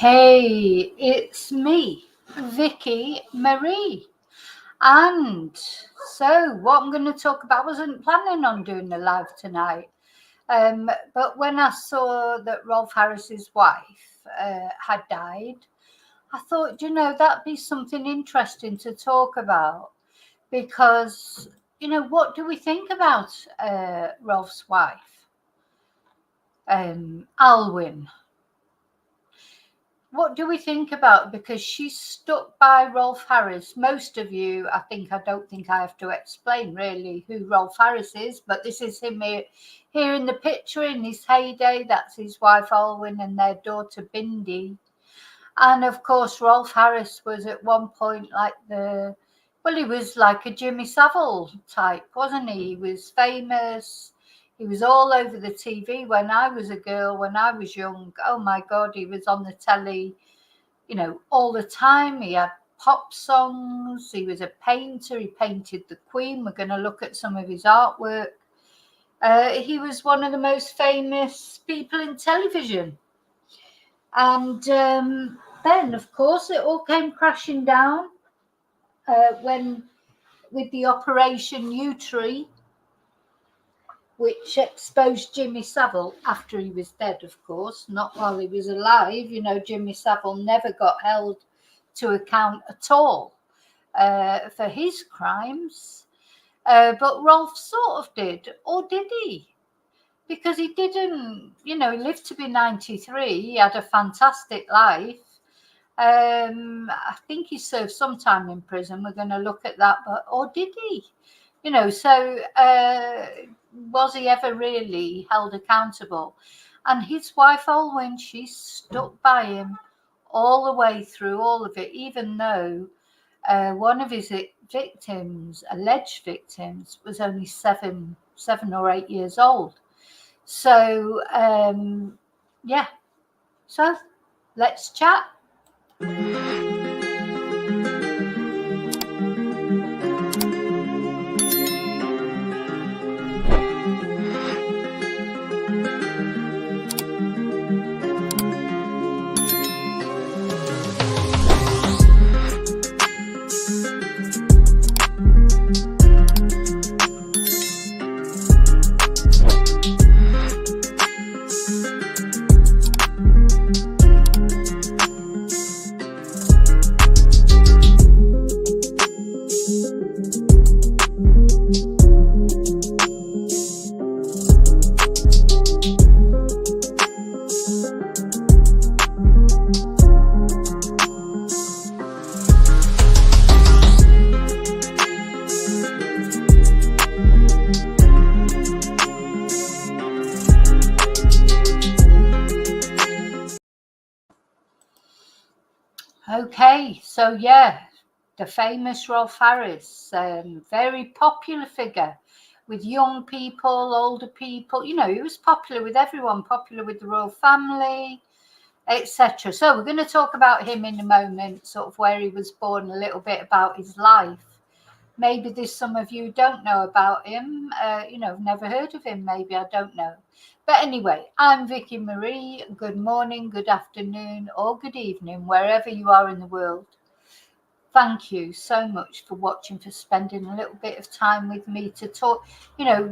Hey, it's me, Vicki Marie. And so, what I'm going to talk about, I wasn't planning on doing the live tonight. But when I saw that Rolf Harris's wife had died, I thought, that'd be something interesting to talk about because, what do we think about Rolf's wife, Alwyn? What do we think about? Because she's stuck by Rolf Harris. Most of you, I don't think I have to explain really who Rolf Harris is, but this is him here in the picture in his heyday. That's his wife Alwyn and their daughter Bindi. And of course, Rolf Harris was at one point he was like a Jimmy Savile type, wasn't he? He was famous. He was all over the TV when I was a girl, when I was young. Oh my God, he was on the telly, all the time. He had pop songs. He was a painter. He painted the Queen. We're going to look at some of his artwork. He was one of the most famous people in television. And then, of course, it all came crashing down with the Operation U-Tree, which exposed Jimmy Savile after he was dead, of course, not while he was alive. Jimmy Savile never got held to account at all for his crimes. But Rolf sort of did, or did he? Because he didn't, he lived to be 93. He had a fantastic life. I think he served some time in prison. We're going to look at that. Or did he? Was he ever really held accountable? And his wife, Alwyn, she stuck by him all the way through all of it, even though one of his alleged victims, was only 7 or 8 years old. So, So let's chat. Okay, so the famous Rolf Harris, very popular figure with young people, older people. He was popular with everyone, popular with the royal family, etc. So we're going to talk about him in a moment, sort of where he was born, a little bit about his life. Maybe there's some of you don't know about him, never heard of him, maybe, I don't know. But anyway, I'm Vicki Marie. Good morning, good afternoon, or good evening, wherever you are in the world. Thank you so much for watching, for spending a little bit of time with me to talk.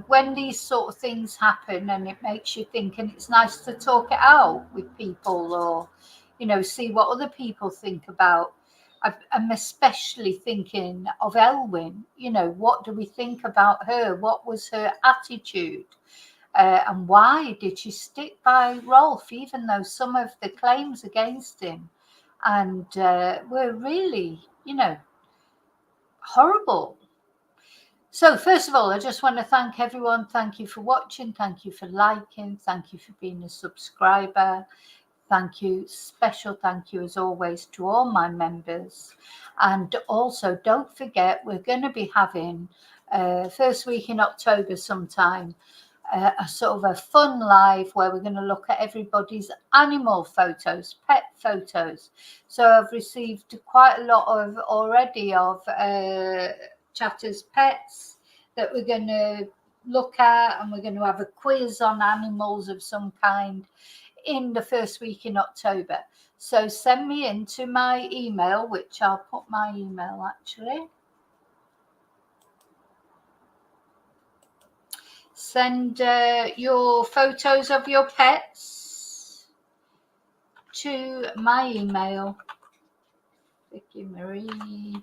When these sort of things happen and it makes you think, and it's nice to talk it out with people or, see what other people think about. I'm especially thinking of Alwyn. What do we think about her? What was her attitude? And why did she stick by Rolf, even though some of the claims against him were really, horrible? So first of all, I just want to thank everyone. Thank you for watching. Thank you for liking. Thank you for being a subscriber. Thank you. Special thank you, as always, to all my members. And also, don't forget, we're going to be having first week in October sometime, a sort of a fun live where we're going to look at everybody's animal photos, pet photos. So I've received quite a lot of chatters pets that we're going to look at, and we're going to have a quiz on animals of some kind. in the first week in October. So send me into my email, which I'll put my email actually. Send your photos of your pets to my email, Vicki Marie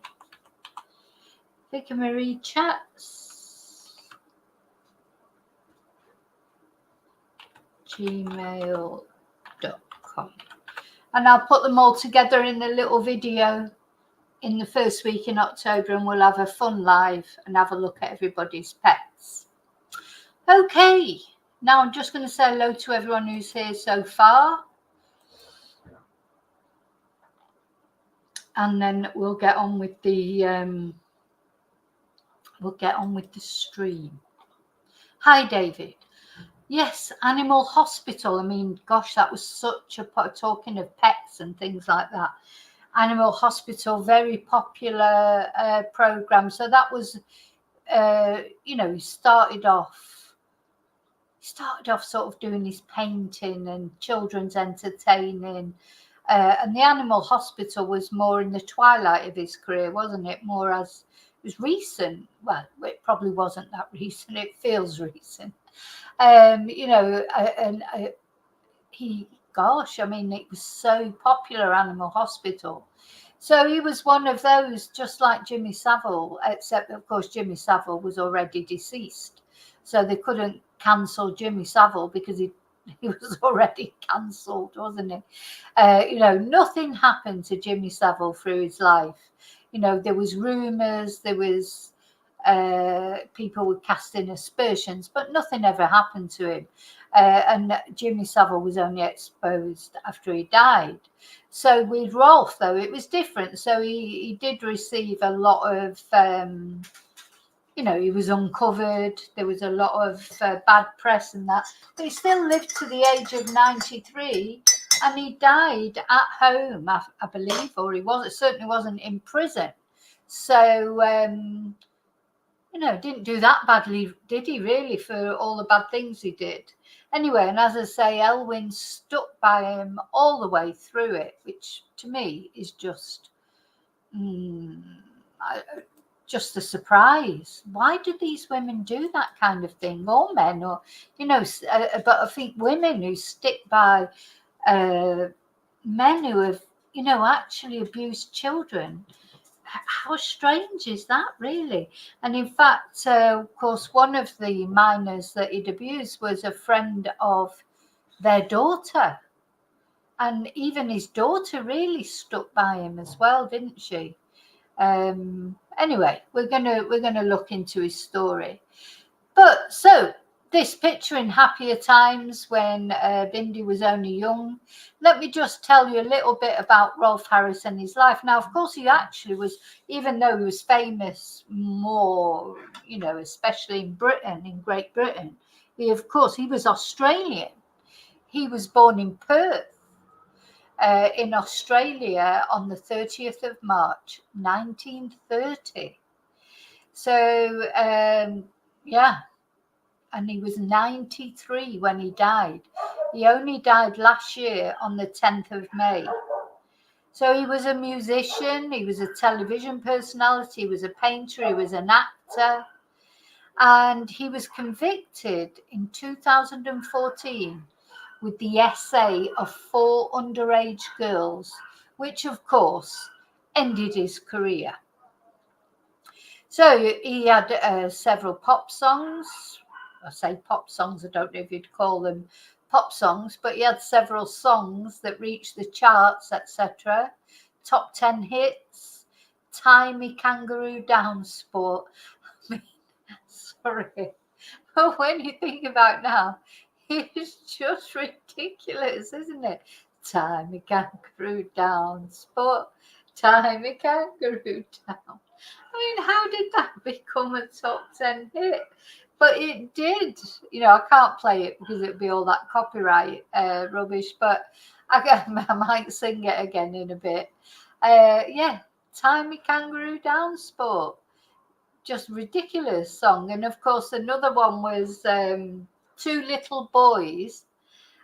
Chats gmail.com, and I'll put them all together in a little video in the first week in October, and we'll have a fun live and have a look at everybody's pets. Okay, now I'm just going to say hello to everyone who's here so far, and then we'll get on with the stream. Hi, David. Yes, Animal Hospital. I mean, gosh, that was such a talking of pets and things like that. Animal Hospital, very popular program. So that was, he started off sort of doing his painting and children's entertaining. And the Animal Hospital was more in the twilight of his career, wasn't it? More as it was recent. Well, it probably wasn't that recent. It feels recent. Gosh, I mean, it was so popular, Animal Hospital. So he was one of those, just like Jimmy Savile, except, of course, Jimmy Savile was already deceased. So they couldn't cancel Jimmy Savile because he was already cancelled, wasn't he? Nothing happened to Jimmy Savile through his life. There was rumours, there was people were casting aspersions, but nothing ever happened to him. And Jimmy Savile was only exposed after he died. So with Rolf, though, it was different. So he did receive a lot of, he was uncovered. There was a lot of bad press and that. But he still lived to the age of 93, and he died at home, I believe, or certainly wasn't in prison. So, didn't do that badly, did he, really, for all the bad things he did? Anyway, and as I say, Alwyn stuck by him all the way through it, which to me is just a surprise. Why do these women do that kind of thing? Or men, or, but I think women who stick by men who have, actually abused children. How strange is that, really? And in fact, of course, one of the minors that he'd abused was a friend of their daughter. And even his daughter really stuck by him as well, didn't she? Anyway, we're gonna look into his story. But so this picture in happier times when Bindi was only young. Let me just tell you a little bit about Rolf Harris and his life. Now, of course, he actually was, even though he was famous more, especially in Britain, in Great Britain, he was Australian. He was born in Perth, in Australia on the 30th of March, 1930. So, and he was 93 when he died. He only died last year on the 10th of May. So he was a musician, he was a television personality, he was a painter, he was an actor, and he was convicted in 2014 with the essay of 4 underage girls, which of course ended his career. So he had several pop songs. I say pop songs, I don't know if you'd call them pop songs, but he had several songs that reached the charts, etc. Top 10 hits, Tie Me Kangaroo Down Sport. I mean, sorry, but when you think about now, it's just ridiculous, isn't it? Tie me kangaroo down, sport. Tie me kangaroo down. I mean, how did that become a top 10 hit? But it did. I can't play it because it'd be all that copyright rubbish, but I might sing it again in a bit. Tie Me Kangaroo Down Sport. Just ridiculous song. And of course, another one was Two Little Boys.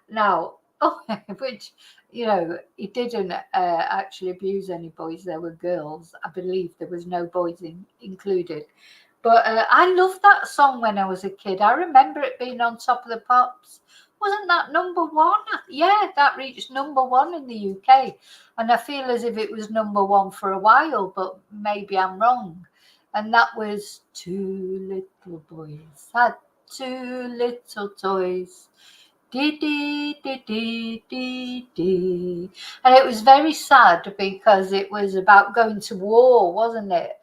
Now, Oh, which, he didn't actually abuse any boys. There were girls. I believe there was no boys included. But I loved that song when I was a kid. I remember it being on Top of the Pops. Wasn't that number one? Yeah, that reached number one in the UK. And I feel as if it was number one for a while, but maybe I'm wrong. And that was Two Little Boys Had Two Little Toys. Dee dee dee dee dee dee. And it was very sad because it was about going to war, wasn't it?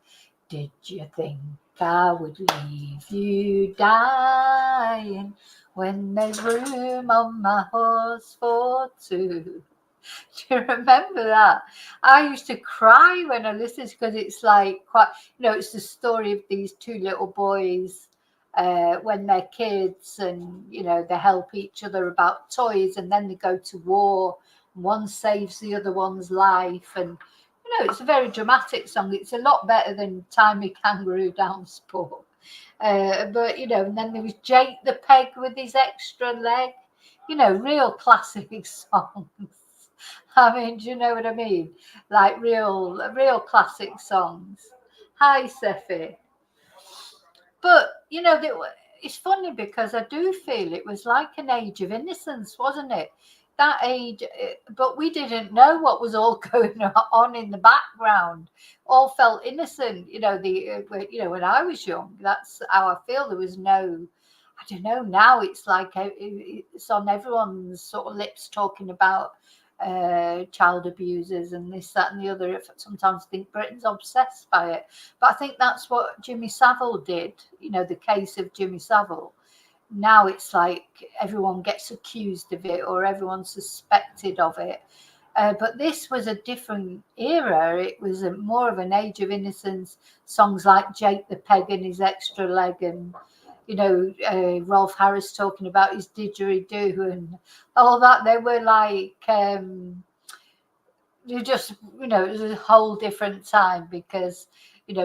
Did you think I would leave you dying when there's room on my horse for two? Do you remember that? I used to cry when I listened because it's like quite, it's the story of these two little boys when they're kids, and they help each other about toys, and then they go to war. One saves the other one's life, and it's a very dramatic song. It's a lot better than Tie Me Kangaroo Down Sport. But and then there was Jake the Peg with his extra leg. Real classic songs. I mean, do you know what I mean? Like real classic songs. Hi, Seffi. But it's funny because I do feel it was like an age of innocence, wasn't it? That age, but we didn't know what was all going on in the background. All felt innocent, when I was young. That's how I feel. There was no, I don't know. Now it's like it's on everyone's sort of lips talking about child abusers and this, that, and the other. Sometimes I think Britain's obsessed by it, but I think that's what Jimmy Savile did. The case of Jimmy Savile. Now it's like everyone gets accused of it or everyone's suspected of it. But this was a different era. It was more of an age of innocence. Songs like Jake the Peg and his extra leg, and Rolf Harris talking about his didgeridoo and all that. They were like, you just, it was a whole different time because,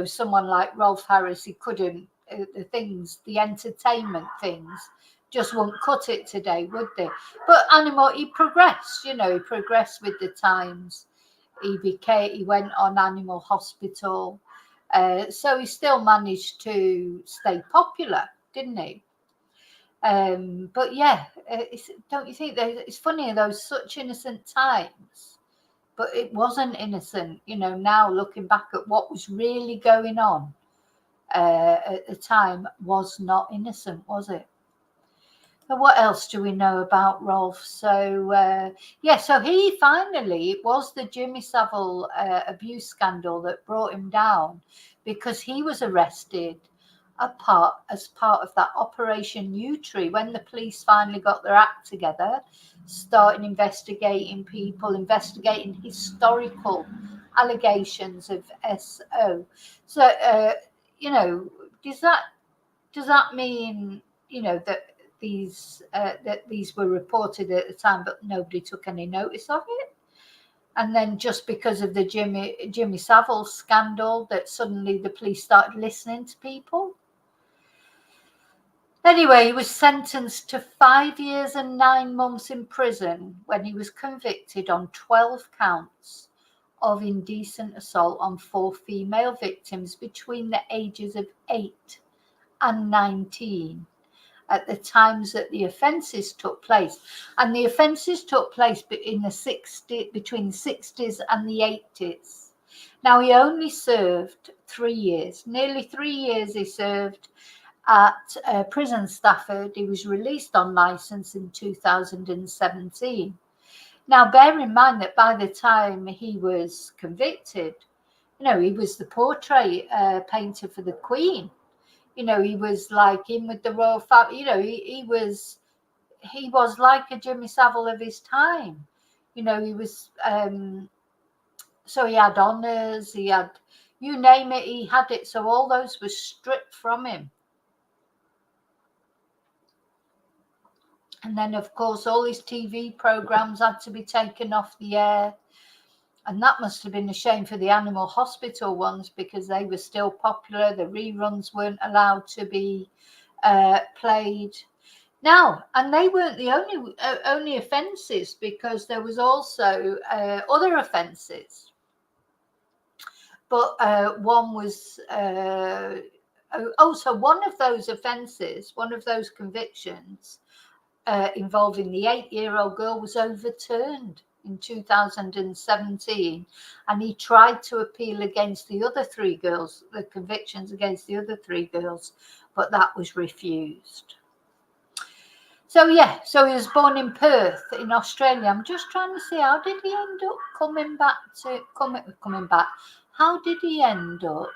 someone like Rolf Harris, he couldn't, the entertainment things just won't cut it today, would they? But he progressed, he progressed with the times. He went on Animal Hospital. So he still managed to stay popular, didn't he? But yeah, don't you think that it's funny, those such innocent times, but it wasn't innocent, now looking back at what was really going on at the time was not innocent, was it? But what else do we know about Rolf? So so he finally, it was the Jimmy Savile abuse scandal that brought him down, because he was arrested as part of that Operation Newtree, when the police finally got their act together, started investigating historical allegations of SO. So does that mean that these were reported at the time, but nobody took any notice of it? And then just because of the Jimmy Savile scandal, that suddenly the police started listening to people? Anyway, he was sentenced to 5 years and 9 months in prison when he was convicted on 12 counts of indecent assault on 4 female victims between the ages of 8 and 19 at the times that the offences took place. And the offences took place between the 60s and the 80s. Now, he only served 3 years. Nearly 3 years he served at Prison Stafford. He was released on licence in 2017. Now, bear in mind that by the time he was convicted, he was the portrait painter for the Queen. He was like in with the royal family. He was like a Jimmy Savile of his time. He was, so he had honours, he had, you name it, he had it. So all those were stripped from him. And then, of course, all his TV programmes had to be taken off the air. And that must have been a shame for the Animal Hospital ones, because they were still popular. The reruns weren't allowed to be played. Now, and they weren't the only offences, because there was also other offences. But one was so one of those offences, one of those convictions involving the 8-year-old girl, was overturned in 2017, and he tried to appeal against the other 3 girls, the convictions against the other 3 girls, but that was refused. So yeah, so he was born in Perth in Australia. I'm just trying to see, how did he end up coming back? How did he end up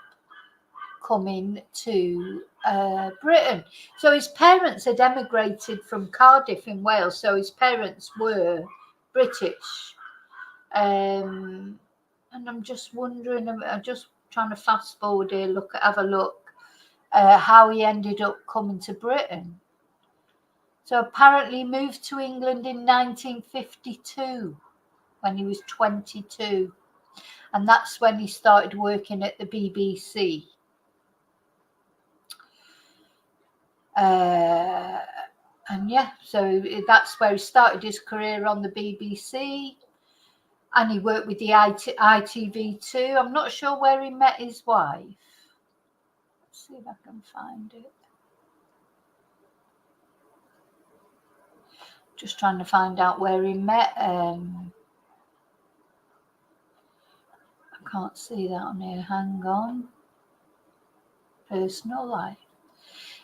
coming to Britain? So his parents had emigrated from Cardiff in Wales, so his parents were British. And I'm just wondering, I'm just trying to fast forward here, have a look how he ended up coming to Britain. So apparently he moved to England in 1952 when he was 22. And that's when he started working at the BBC. And yeah, so that's where he started his career, on the BBC. And he worked with the ITV2. I'm not sure where he met his wife. Let's see if I can find it. Just trying to find out where he met. I can't see that on here. Hang on. Personal life.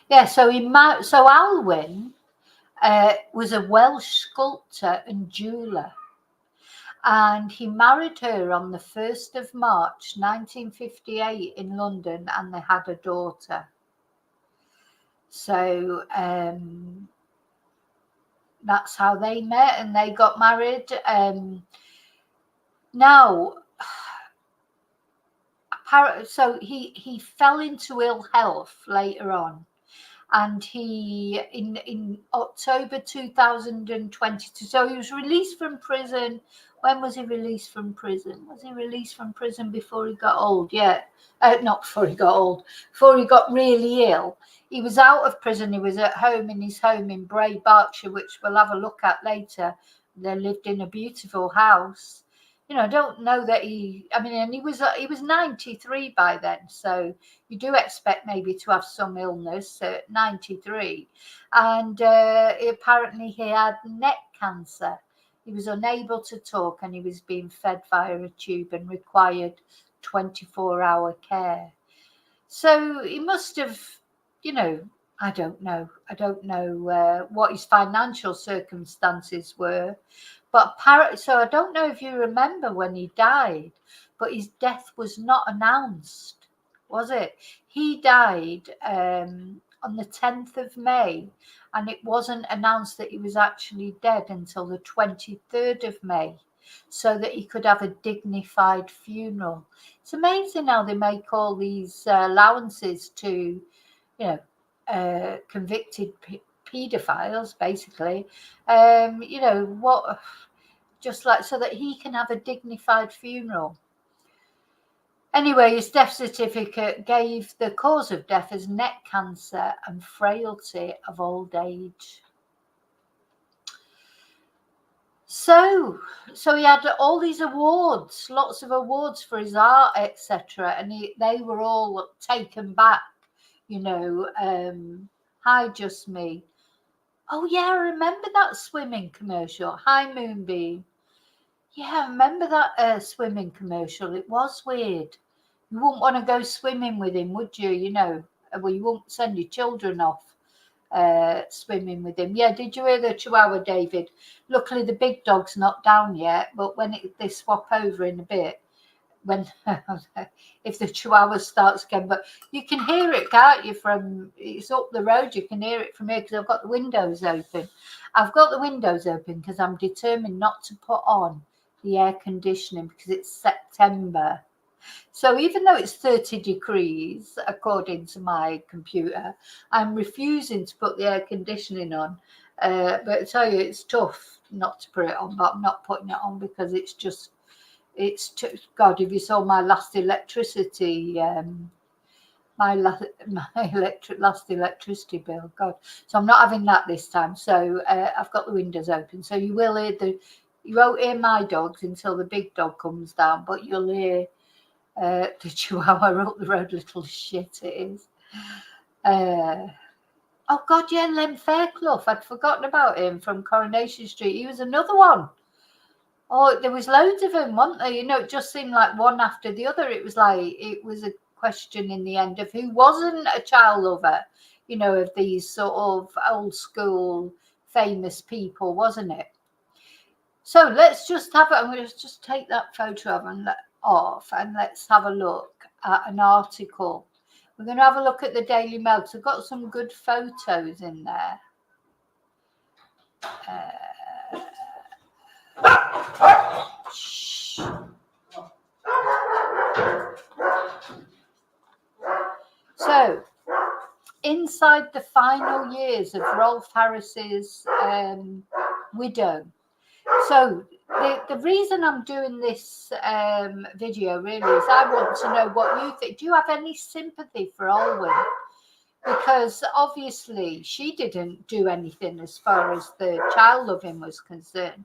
Yeah, so Alwyn was a Welsh sculptor and jeweller, and he married her on the 1st of March 1958 in London, and they had a daughter. So that's how they met, and they got married. Now, so he fell into ill health later on, and he in October 2022. So he was released from prison. When was he released from prison? Was he released from prison before he got old? Yeah, not before he got old. Before he got really ill. He was out of prison. He was at home, in his home in Bray, Berkshire, which we'll have a look at later. They lived in a beautiful house. You know, I don't know that and he was 93 by then, so you do expect maybe to have some illness at 93. And apparently he had neck cancer. He was unable to talk, and he was being fed via a tube and required 24-hour care. So he must have, I don't know what his financial circumstances were. But so I don't know if you remember when he died, but his death was not announced, was it? He died on the 10th of May, and it wasn't announced that he was actually dead until the 23rd of May, so that he could have a dignified funeral. It's amazing how they make all these allowances to, convicted paedophiles, basically. Just like so that he can have a dignified funeral. Anyway, his death certificate gave the cause of death as neck cancer and frailty of old age. So he had all these awards, lots of awards for his art, etc., and they were all taken back. Hi, Just Me. Oh yeah, I remember that swimming commercial. Hi, Moonbeam. Yeah, I remember that swimming commercial. It was weird. You wouldn't want to go swimming with him, would you? Well, you wouldn't send your children off swimming with him. Yeah, did you hear the Chihuahua, David? Luckily, the big dog's not down yet, but when they swap over in a bit, if the Chihuahua starts again, but you can hear it, can't you? It's up the road. You can hear it from here because I've got the windows open. I've got the windows open because I'm determined not to put on the air conditioning because it's September. So even though it's 30 degrees, according to my computer, I'm refusing to put the air conditioning on. But I tell you, it's tough not to put it on, but I'm not putting it on because God, if you saw my last electricity my last electricity bill. God, so I'm not having that this time. So I've got the windows open, so you will hear you won't hear my dogs until the big dog comes down, but you'll hear the Chihuahua up the road. Little shit it is. Oh God, yeah, Len Fairclough. I'd forgotten about him from Coronation Street. He was another one. Oh, there was loads of them, weren't there? You know, it just seemed like one after the other. It was a question in the end of who wasn't a child lover, you know, of these sort of old school famous people, wasn't it? So let's just have it. I'm going to just take that photo off and let's have a look at an article. We're going to have a look at the Daily Mail because I've got some good photos in there. So, inside the final years of Rolf Harris's widow. So, the reason I'm doing this video really is I want to know what you think. Do you have any sympathy for Alwyn? Because obviously she didn't do anything as far as the child loving was concerned.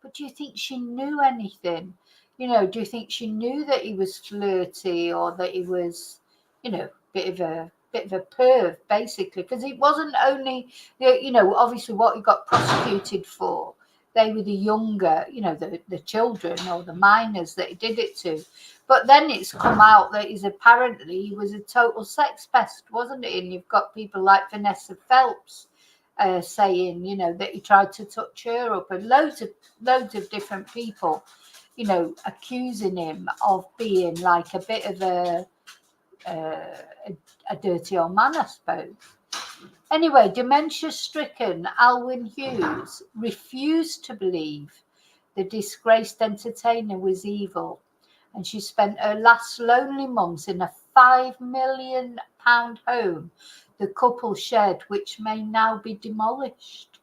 But do you think she knew anything? You know, do you think she knew that he was flirty or that he was, you know, bit of a perv, basically? Because it wasn't only, you know, obviously what he got prosecuted for. They were the younger, you know, the children or the minors that he did it to. But then it's come out that he was a total sex pest, wasn't it? And you've got people like Vanessa Phelps saying, you know, that he tried to touch her up, and loads of different people, you know, accusing him of being like a bit of a dirty old man, I suppose. Anyway, dementia-stricken Alwyn Hughes refused to believe the disgraced entertainer was evil, and she spent her last lonely months in a £5 million home the couple shared, which may now be demolished.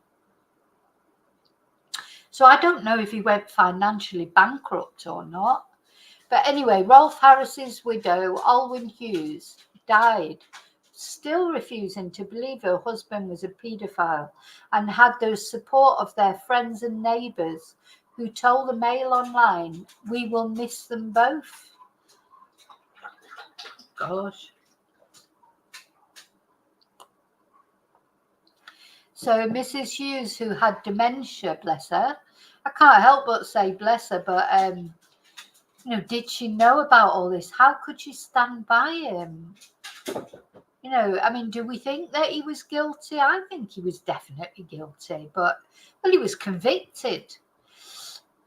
So I don't know if he went financially bankrupt or not. But anyway, Rolf Harris's widow, Alwyn Hughes, died, still refusing to believe her husband was a paedophile, and had the support of their friends and neighbours, who told the Mail online, "We will miss them both." Gosh. So Mrs. Hughes, who had dementia, bless her, I can't help but say bless her, but you know, did she know about all this? How could she stand by him? You know, I mean, do we think that he was guilty? I think he was definitely guilty, but, well, he was convicted.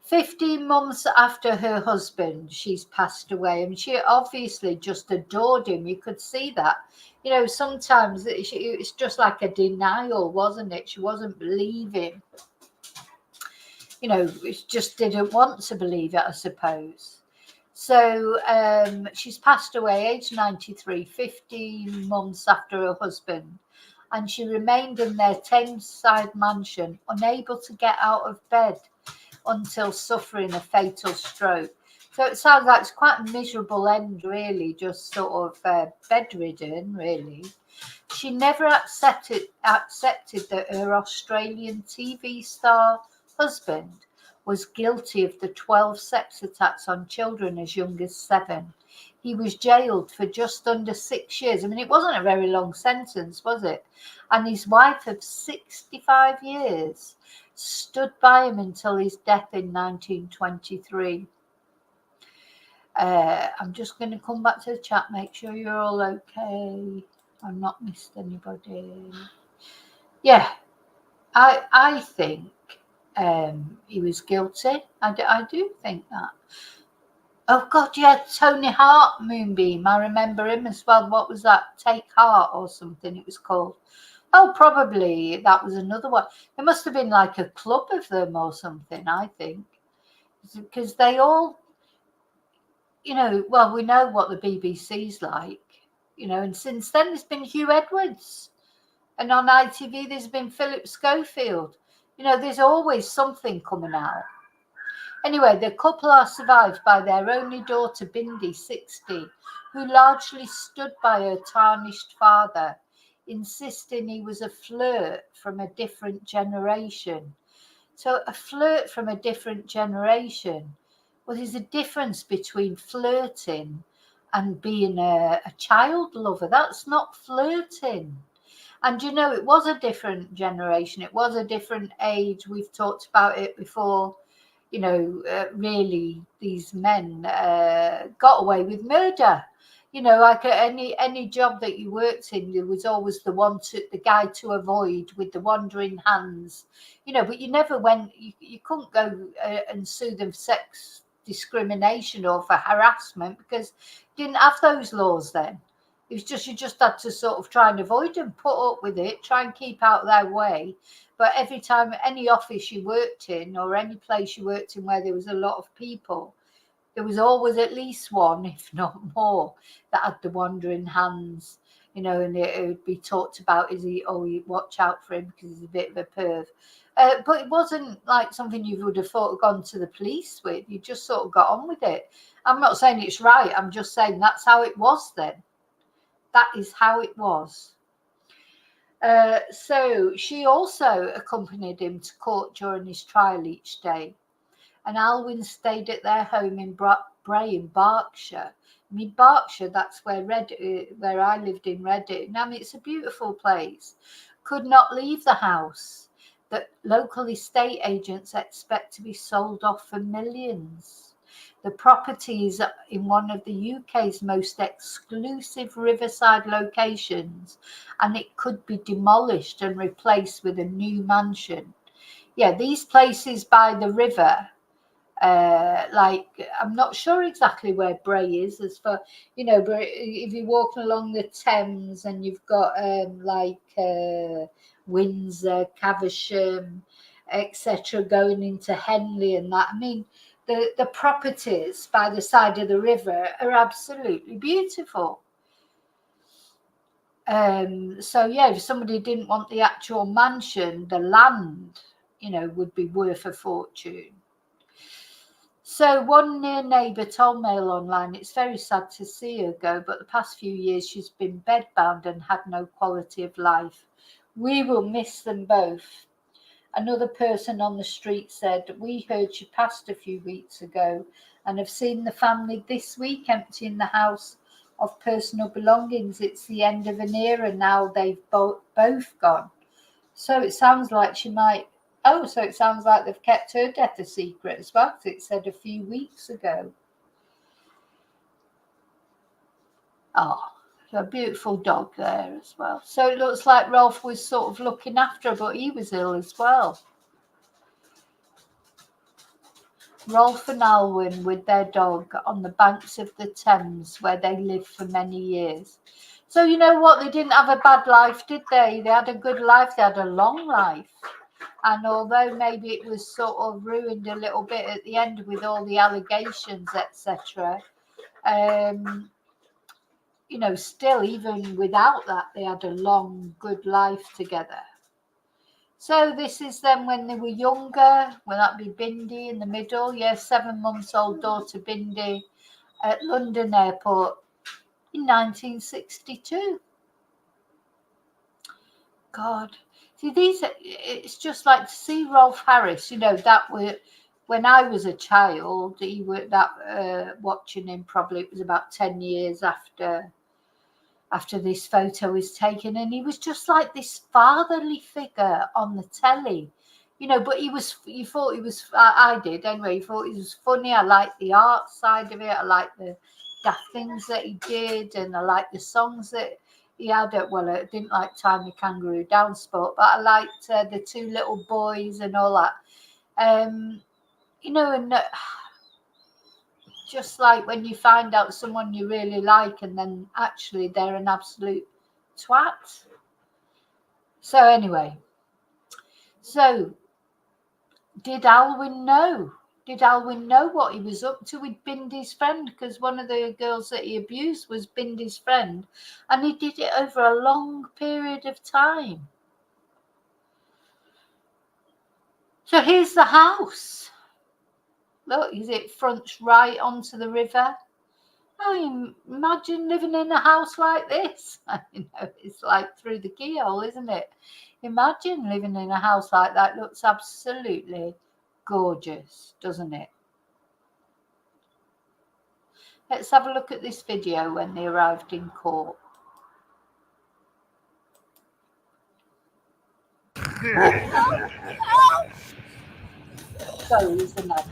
15 months after her husband, she's passed away. I mean, she obviously just adored him. You could see that. You know, sometimes it's just like a denial, wasn't it? She wasn't believing. You know, it just didn't want to believe it, I suppose. So she's passed away, age 93, 15 months after her husband, and she remained in their Thameside mansion, unable to get out of bed until suffering a fatal stroke. So it sounds like it's quite a miserable end, really, just sort of bedridden, really. She never accepted that her Australian TV star husband was guilty of the 12 sex attacks on children as young as 7. He was jailed for just under 6 years. I mean, it wasn't a very long sentence, was it? And his wife of 65 years stood by him until his death in 1923. I'm just going to come back to the chat, make sure you're all okay. I've not missed anybody. Yeah, I think he was guilty. I do think that. Oh God, yeah, Tony Hart Moonbeam. I remember him as well. What was that? Take Heart or something it was called. Oh, probably that was another one. There must have been like a club of them or something, I think. Because they all, you know, well, we know what the BBC's like, you know, and since then there's been Hugh Edwards. And on ITV there's been Philip Schofield. You know, there's always something coming out. Anyway, the couple are survived by their only daughter, Bindi, 60, who largely stood by her tarnished father, insisting he was a flirt from a different generation. So a flirt from a different generation. Well, there's a difference between flirting and being a child lover. That's not flirting. And you know, it was a different generation. It was a different age. We've talked about it before. You know, really, these men got away with murder. You know, like any job that you worked in, there was always the guy to avoid with the wandering hands. You know, but you never went. You couldn't go and sue them for sex discrimination or for harassment because you didn't have those laws then. It was just you just had to sort of try and avoid them, put up with it, try and keep out their way. But every time any office you worked in or any place you worked in where there was a lot of people, there was always at least one, if not more, that had the wandering hands, you know, and it would be talked about, you watch out for him because he's a bit of a perv. But it wasn't like something you would have thought of gone to the police with. You just sort of got on with it. I'm not saying it's right. I'm just saying that's how it was then. That is how it was. So she also accompanied him to court during his trial each day. And Alwyn stayed at their home in Bray in Berkshire. I mean, Berkshire, that's where I lived in Reading. I mean, it's a beautiful place. Could not leave the house that local estate agents expect to be sold off for millions. The property is in one of the UK's most exclusive riverside locations, and it could be demolished and replaced with a new mansion. Yeah, these places by the river, like I'm not sure exactly where Bray is, as for you know, but if you're walking along the Thames and you've got Windsor, Caversham, etc., going into Henley and that. I mean, the properties by the side of the river are absolutely beautiful. So yeah, if somebody didn't want the actual mansion, the land, you know, would be worth a fortune. So one near neighbour told Mail Online, it's very sad to see her go, but the past few years she's been bedbound and had no quality of life. We will miss them both. Another person on the street said, we heard she passed a few weeks ago and have seen the family this week emptying the house of personal belongings. It's the end of an era now. They've both gone. So it sounds like she might. Oh, so it sounds like they've kept her death a secret as well, because it said a few weeks ago. Oh, a beautiful dog there as well. So it looks like Rolf was sort of looking after her, but he was ill as well. Rolf and Alwyn with their dog on the banks of the Thames where they lived for many years. So you know what? They didn't have a bad life, did they? They had a good life. They had a long life. And although maybe it was sort of ruined a little bit at the end with all the allegations, etc., you know, still, even without that, they had a long, good life together. So this is them when they were younger. Will that be Bindi in the middle? Yes, 7 months old daughter Bindi at London Airport in 1962. God. See, it's just like to see Rolf Harris, you know, that were when I was a child, he were that watching him, probably it was about 10 years after this photo was taken, and he was just like this fatherly figure on the telly, you know, but you thought he was, I did anyway, you thought he was funny. I liked the art side of it, I liked the daft things that he did, and I liked the songs that he had. Well, I didn't like Tiny Kangaroo Dance Sport, but I liked the Two Little Boys and all that, you know, and just like when you find out someone you really like and then actually they're an absolute twat. So anyway, so did Alwyn know? Did Alwyn know what he was up to with Bindi's friend? Because one of the girls that he abused was Bindi's friend, and he did it over a long period of time. So here's the house. Look, it fronts right onto the river. Imagine living in a house like this. It's like through the keyhole, isn't it? Imagine living in a house like that. Looks absolutely gorgeous, doesn't it? Let's have a look at this video when they arrived in court. Sorry, isn't it?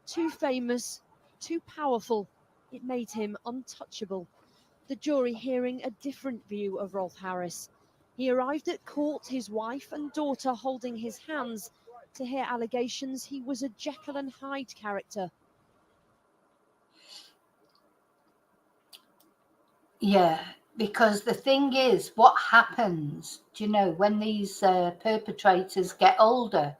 Too famous, too powerful, it made him untouchable. The jury hearing a different view of Rolf Harris. He arrived at court, his wife and daughter holding his hands, to hear allegations he was a Jekyll and Hyde character. Yeah, because the thing is, what happens, do you know, when these perpetrators get older,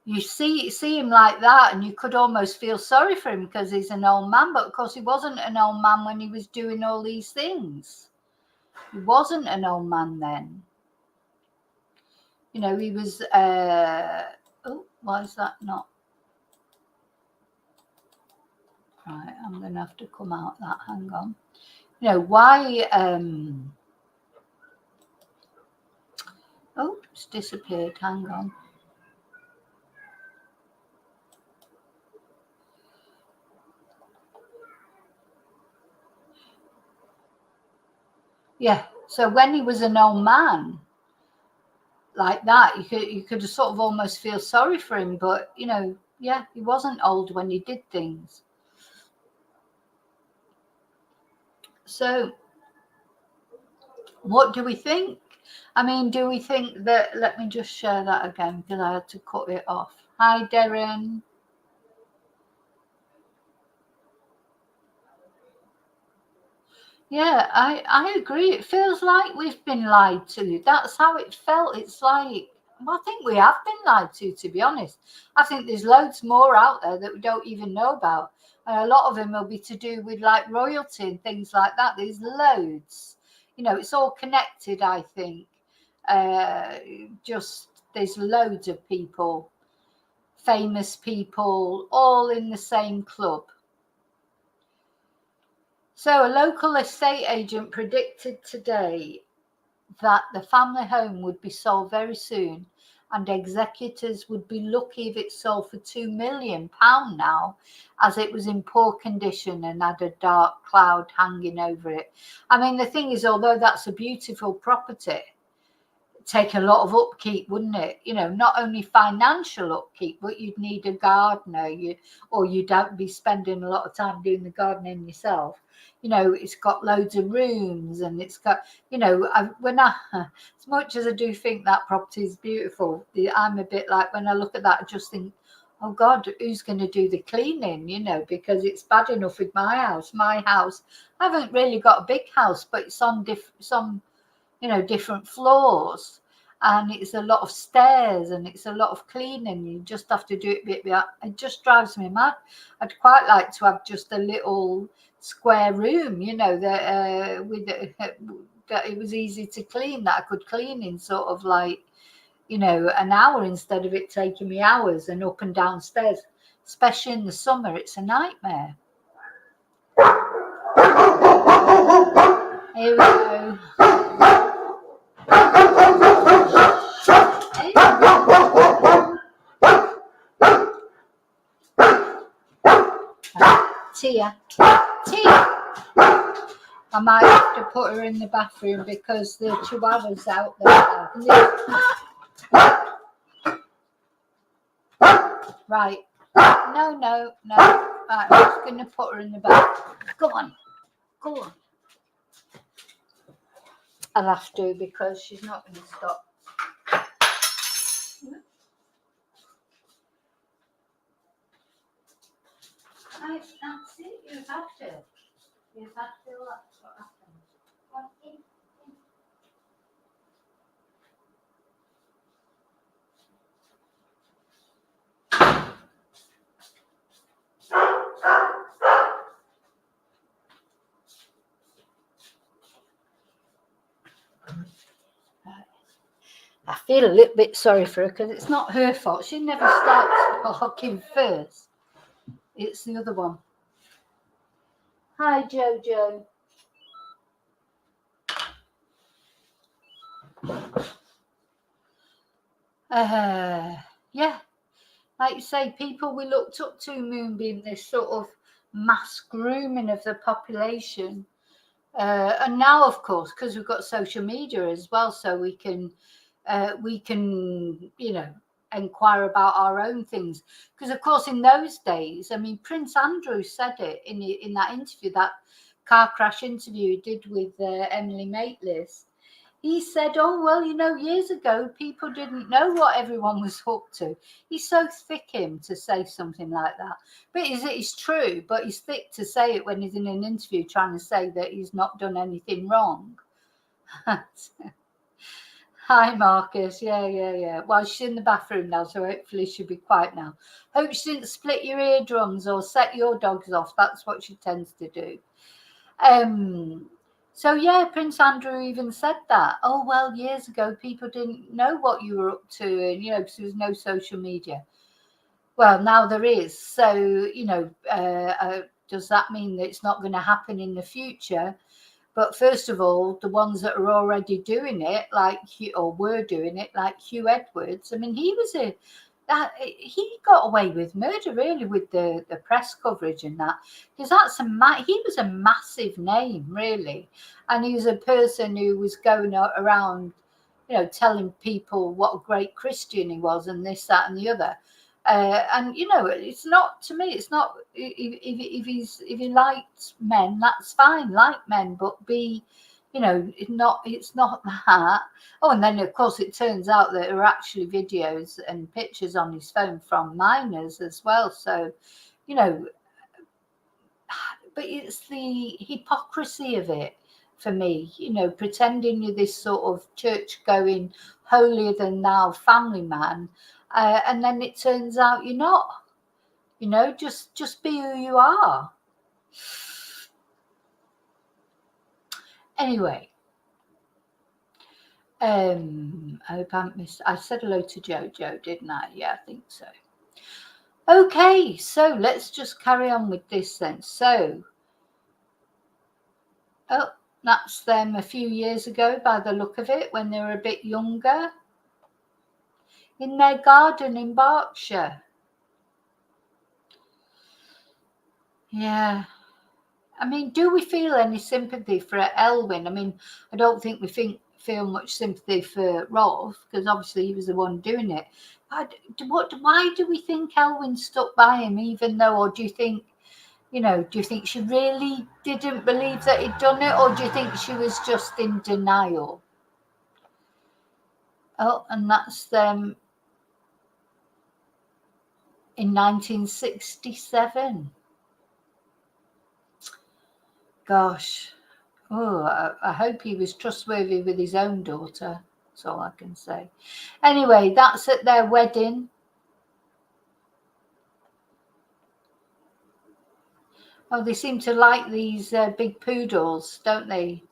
you see him like that and you could almost feel sorry for him because he's an old man, but of course he wasn't an old man when he was doing all these things. He wasn't an old man then. You know, he was, oh, why is that not? Right, I'm going to have to come out that, hang on. You know, why, oh, it's disappeared, hang on. Yeah, so when he was an old man like that, you could sort of almost feel sorry for him, but, you know, yeah, he wasn't old when he did things. So what do we think? I mean, do we think that, let me just share that again because I had to cut it off. Hi, Darren. Yeah, I agree. It feels like we've been lied to. That's how it felt. It's like, well, I think we have been lied to be honest. I think there's loads more out there that we don't even know about. And a lot of them will be to do with like royalty and things like that. There's loads. You know, it's all connected, I think. Just there's loads of people, famous people, all in the same club. So a local estate agent predicted today that the family home would be sold very soon and executors would be lucky if it sold for £2 million now, as it was in poor condition and had a dark cloud hanging over it. I mean, the thing is, although that's a beautiful property, take a lot of upkeep, wouldn't it? You know, not only financial upkeep, but you'd need a gardener, or you'd be spending a lot of time doing the gardening yourself. You know, it's got loads of rooms and it's got, you know, as much as I do think that property is beautiful, I'm a bit like, when I look at that, I just think, oh God, who's going to do the cleaning, you know, because it's bad enough with my house. I haven't really got a big house, but it's on some, you know, different floors, and it's a lot of stairs and it's a lot of cleaning. You just have to do it bit. It just drives me mad. I'd quite like to have just a little square room, you know, that that it was easy to clean, that I could clean in sort of like, you know, an hour instead of it taking me hours and up and down stairs, especially in the summer. It's a nightmare. Here we go. Tia. I might have to put her in the bathroom because the chihuahua's out there. Right. No. Right, I'm just going to put her in the bath. Go on. I'll have to because she's not going to stop. Right, that's it. You have to. That's what happens. I feel a little bit sorry for her because it's not her fault. She never starts barking first. It's the other one. Hi, Jojo. Yeah, like you say, people we looked up to, Moonbeam, this sort of mass grooming of the population. And now, of course, because we've got social media as well, so we can, inquire about our own things. Because, of course, in those days, I mean, Prince Andrew said it in that interview, that car crash interview he did with Emily Maitlis. He said, oh, well, years ago, people didn't know what everyone was up to. He's so thick, him, to say something like that. But it's true, but he's thick to say it when he's in an interview trying to say that he's not done anything wrong. Hi, Marcus. Yeah. Well, she's in the bathroom now, so hopefully she'll be quiet now. Hope she didn't split your eardrums or set your dogs off. That's what she tends to do. So, yeah, Prince Andrew even said that. Oh, well, years ago, people didn't know what you were up to, and, because there was no social media. Well, now there is. So, does that mean that it's not going to happen in the future? But first of all, the ones that are already doing it, were doing it, like Hugh Edwards, I mean, he got away with murder, really, with the press coverage and that, because he was a massive name, really, and he was a person who was going around, telling people what a great Christian he was, and this, that, and the other. And it's not, to me, it's not, if he liked men, that's fine, like men, but it's not that. Oh, and then of course it turns out that there are actually videos and pictures on his phone from minors as well. So, but it's the hypocrisy of it for me, pretending you're this sort of church-going, holier than thou family man, and then it turns out you're not. Just be who you are. Anyway, I hope I said hello to Jojo, didn't I? Yeah, I think so. Okay, so let's just carry on with this then. So, that's them a few years ago by the look of it, when they were a bit younger, in their garden in Berkshire. Yeah. I mean, do we feel any sympathy for Alwyn? I mean, I don't think we feel much sympathy for Rolf, because obviously he was the one doing it. But why do we think Alwyn stuck by him, even though, or do you think she really didn't believe that he'd done it, or do you think she was just in denial? Oh, and that's them in 1967. Gosh. Oh, I hope he was trustworthy with his own daughter. That's all I can say. Anyway, that's at their wedding. Oh, they seem to like these big poodles, don't they?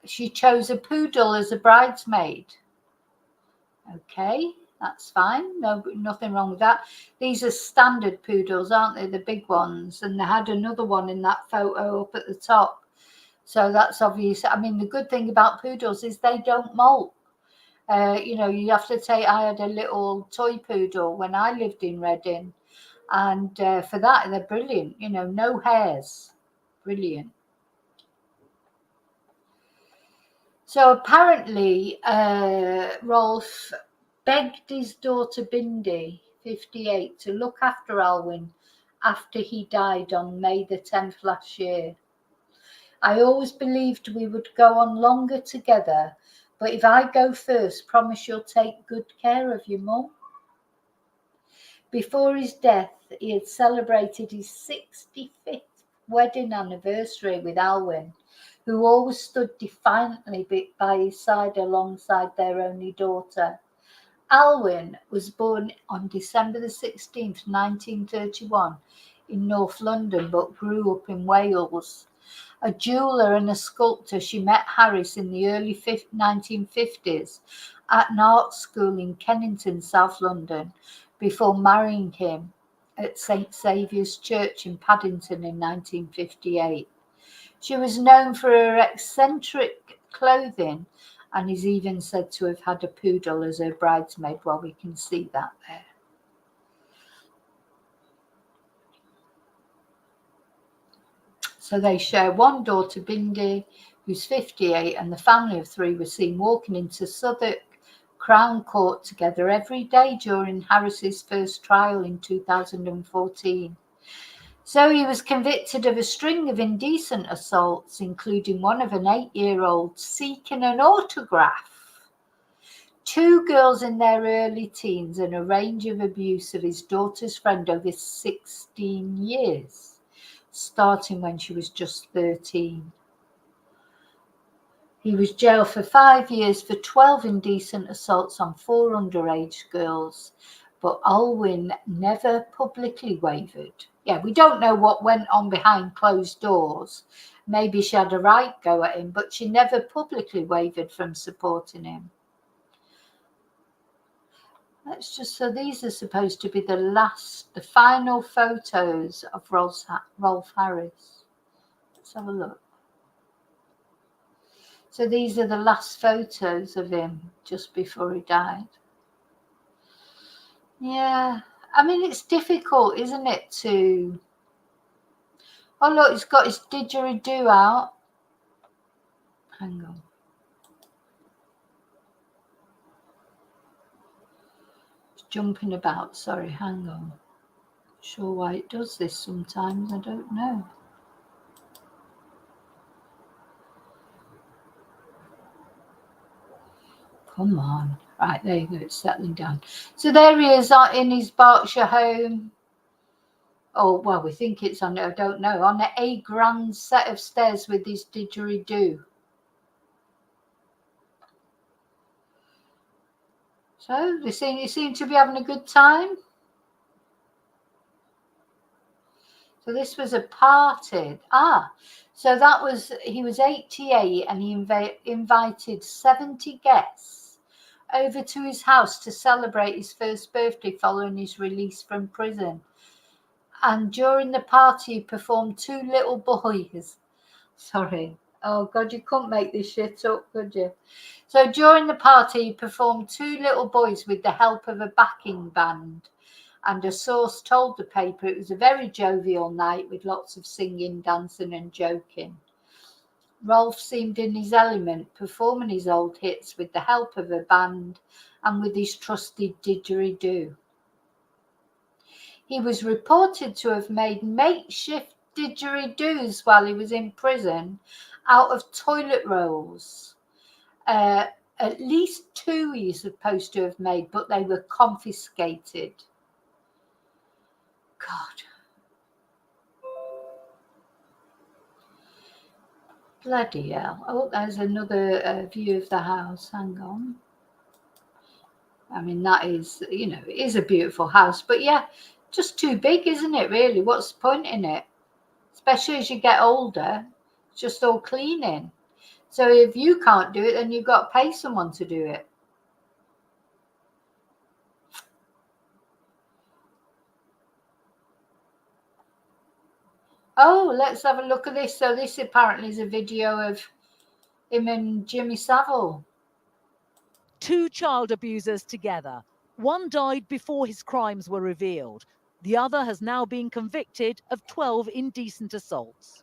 She chose a poodle as a bridesmaid. Okay, that's fine. No, nothing wrong with that. These are standard poodles, aren't they? The big ones. And they had another one in that photo up at the top. So that's obvious. I mean, the good thing about poodles is they don't molt. You have to take, I had a little toy poodle when I lived in Reading. And for that, they're brilliant. No hairs. Brilliant. So apparently, Rolf begged his daughter Bindi, 58, to look after Alwyn after he died on May the 10th last year. I always believed we would go on longer together, but if I go first, promise you'll take good care of your mum. Before his death, he had celebrated his 65th wedding anniversary with Alwyn, who always stood defiantly by his side alongside their only daughter. Alwyn was born on December the 16th, 1931, in North London, but grew up in Wales. A jeweller and a sculptor, she met Harris in the early 1950s at an art school in Kennington, South London, before marrying him at St Saviour's Church in Paddington in 1958. She was known for her eccentric clothing and is even said to have had a poodle as her bridesmaid. Well, we can see that there. So they share one daughter, Bindi, who's 58, and the family of 3 were seen walking into Southwark Crown Court together every day during Harris's first trial in 2014. So he was convicted of a string of indecent assaults, including one of an 8-year-old seeking an autograph, 2 girls in their early teens, and a range of abuse of his daughter's friend over 16 years, starting when she was just 13. He was jailed for 5 years for 12 indecent assaults on 4 underage girls, but Alwyn never publicly wavered. Yeah, we don't know what went on behind closed doors. Maybe she had a right go at him, but she never publicly wavered from supporting him. So these are supposed to be the final photos of Rolf Harris. Let's have a look. So these are the last photos of him just before he died. Yeah, I mean, it's difficult, isn't it, to... Oh, look, he's got his didgeridoo out. Hang on. It's jumping about, sorry, hang on. Not sure why it does this sometimes, I don't know. Come on. Right, there you go, it's settling down. So there he is in his Berkshire home. Oh, well, we think it's on, I don't know, on a grand set of stairs with his didgeridoo. So you seem to be having a good time. So this was a party. So that was, he was 88 and he invited 70 guests over to his house to celebrate his first birthday following his release from prison. And during the party, he performed 2 little boys. Sorry. Oh, God, you couldn't make this shit up, could you? So during the party, he performed 2 little boys with the help of a backing band. And a source told the paper it was a very jovial night with lots of singing, dancing and joking. Rolf seemed in his element, performing his old hits with the help of a band and with his trusted didgeridoo. He was reported to have made makeshift didgeridoos while he was in prison out of toilet rolls. At least 2 he's supposed to have made, but they were confiscated. God. Bloody hell. Oh, there's another view of the house. Hang on. I mean, that is, it is a beautiful house. But yeah, just too big, isn't it, really? What's the point in it? Especially as you get older, it's just all cleaning. So if you can't do it, then you've got to pay someone to do it. Oh, let's have a look at this. So this apparently is a video of him and Jimmy Savile. 2 child abusers together. One died before his crimes were revealed. The other has now been convicted of 12 indecent assaults.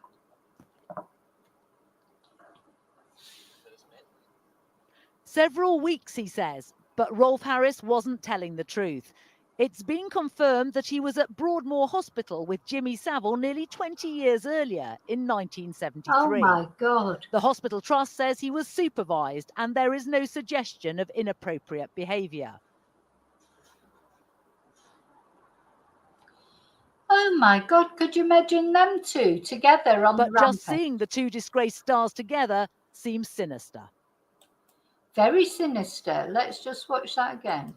Several weeks, he says, but Rolf Harris wasn't telling the truth. It's been confirmed that he was at Broadmoor Hospital with Jimmy Savile nearly 20 years earlier in 1973. Oh my God. The hospital trust says he was supervised and there is no suggestion of inappropriate behaviour. Oh my God, could you imagine them 2 together on the rampage? But just seeing the 2 disgraced stars together seems sinister. Very sinister. Let's just watch that again.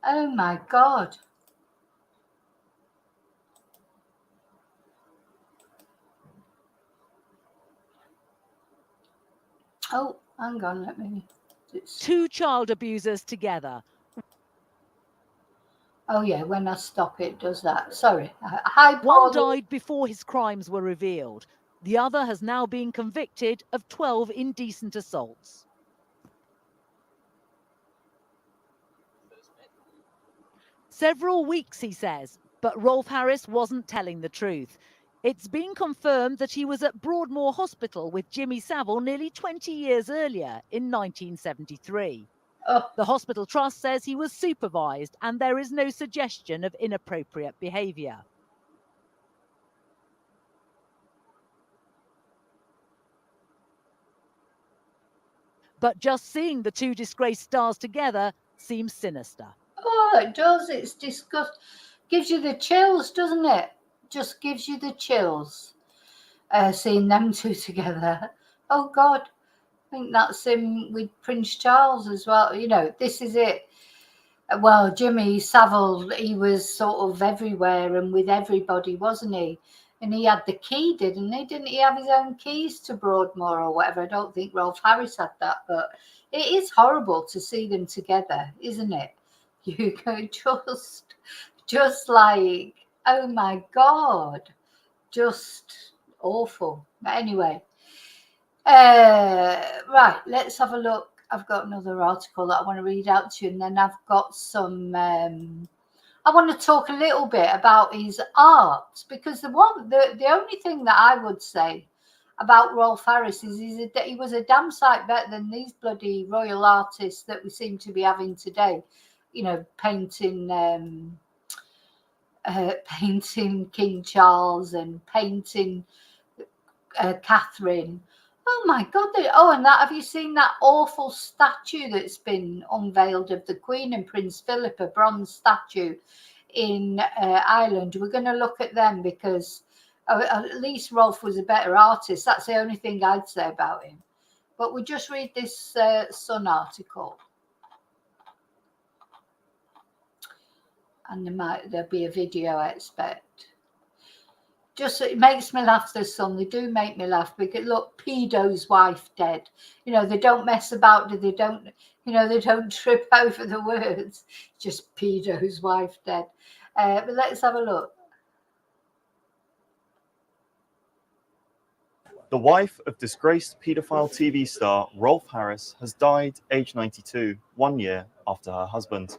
Oh my God. Oh, hang on, let me... Two child abusers together. Oh, yeah, when I stop it does that. Sorry. Hi, One Pauline. died before his crimes were revealed. The other has now been convicted of 12 indecent assaults. Several weeks, he says, but Rolf Harris wasn't telling the truth. It's been confirmed that he was at Broadmoor Hospital with Jimmy Savile nearly 20 years earlier in 1973. Oh, The hospital trust says he was supervised and there is no suggestion of inappropriate behaviour. But just seeing the two disgraced stars together seems sinister. oh, it does. It's disgust. Gives you the chills, doesn't it? Just gives you the chills. Seeing them two together. Oh, God. I think that's him with Prince Charles as well. You know, this is it. Well, Jimmy Savile, he was sort of everywhere and with everybody, wasn't he? And he had the key, didn't he? Didn't he have his own keys to Broadmoor or whatever? I don't think Rolf Harris had that, but it is horrible to see them together, isn't it? You go just like, oh my God, just awful. But anyway, right, let's have a look. I've got another article that I want to read out to you, and then I've got some. I want to talk a little bit about his art, because the only thing that I would say about Rolf Harris is that he was a damn sight better than these bloody royal artists that we seem to be having today. You know, painting King Charles and painting Catherine. Oh my God! And have you seen that awful statue that's been unveiled of the Queen and Prince Philip, a bronze statue in Ireland? We're going to look at them because at least Rolf was a better artist. That's the only thing I'd say about him. But we just read this Sun article, and there'll be a video, I expect. Just it makes me laugh, the Sun. They do make me laugh because look, pedo's wife dead. You know, they don't mess about. They don't. You know, they don't trip over the words. Just pedo's wife dead. But let's have a look. The wife of disgraced paedophile TV star Rolf Harris has died aged 92, 1 year after her husband.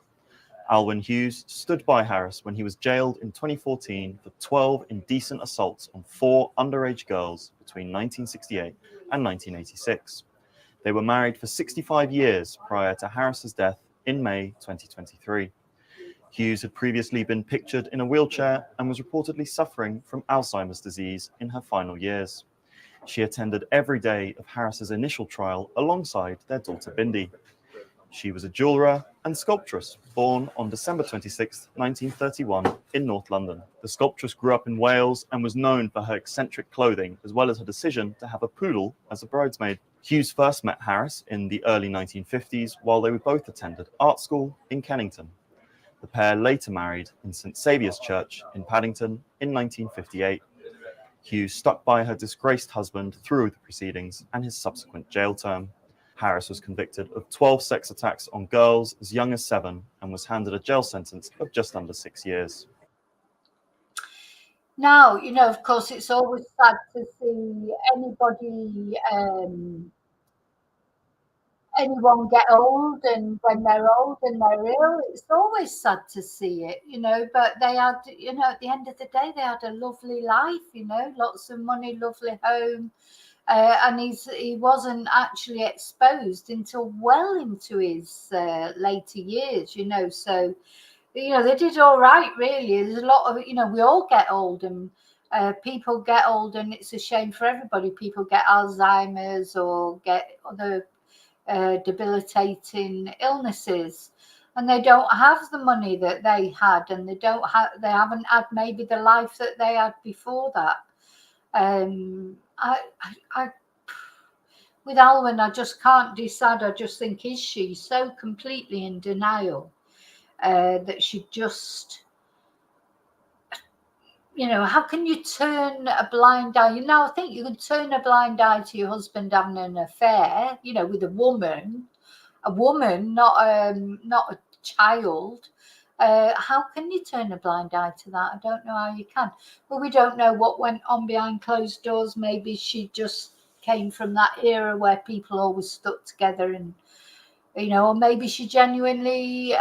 Alwyn Hughes stood by Harris when he was jailed in 2014 for 12 indecent assaults on 4 underage girls between 1968 and 1986. They were married for 65 years prior to Harris's death in May 2023. Hughes had previously been pictured in a wheelchair and was reportedly suffering from Alzheimer's disease in her final years. She attended every day of Harris's initial trial alongside their daughter Bindi. She was a jeweller and sculptress, born on December 26, 1931, in North London. The sculptress grew up in Wales and was known for her eccentric clothing, as well as her decision to have a poodle as a bridesmaid. Hughes first met Harris in the early 1950s while they both attended art school in Kennington. The pair later married in St Saviour's Church in Paddington in 1958. Hughes stuck by her disgraced husband through the proceedings and his subsequent jail term. Harris was convicted of 12 sex attacks on girls as young as 7 and was handed a jail sentence of just under 6 years. Now, you know, of course, it's always sad to see anyone get old, and when they're old and they're ill, it's always sad to see it, you know, but they had, you know, at the end of the day, they had a lovely life, you know, lots of money, lovely home. And he wasn't actually exposed until well into his later years, you know. So, you know, they did all right, really. There's a lot of, you know, we all get old, and people get old, and it's a shame for everybody. People get Alzheimer's or get other debilitating illnesses, and they don't have the money that they had, and they haven't had maybe the life that they had before that. I with Alwyn, I just can't decide. I just think, is she so completely in denial that she just you know, how can you turn a blind eye? You know, I think you can turn a blind eye to your husband having an affair, you know, with a woman, not a child. How can you turn a blind eye to that? I don't know how you can. But we don't know what went on behind closed doors. Maybe she just came from that era where people always stuck together, and you know, or maybe she genuinely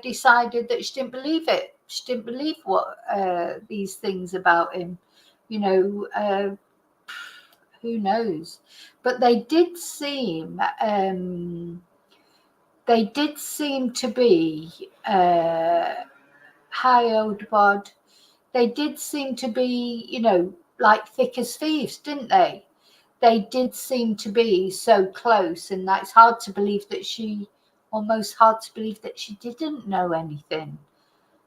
decided that she didn't believe it. She didn't believe what these things about him. You know, who knows? But they did seem to be high old bod. They did seem to be, you know, like thick as thieves, didn't they? They did seem to be so close, and that's hard to believe that almost hard to believe that she didn't know anything.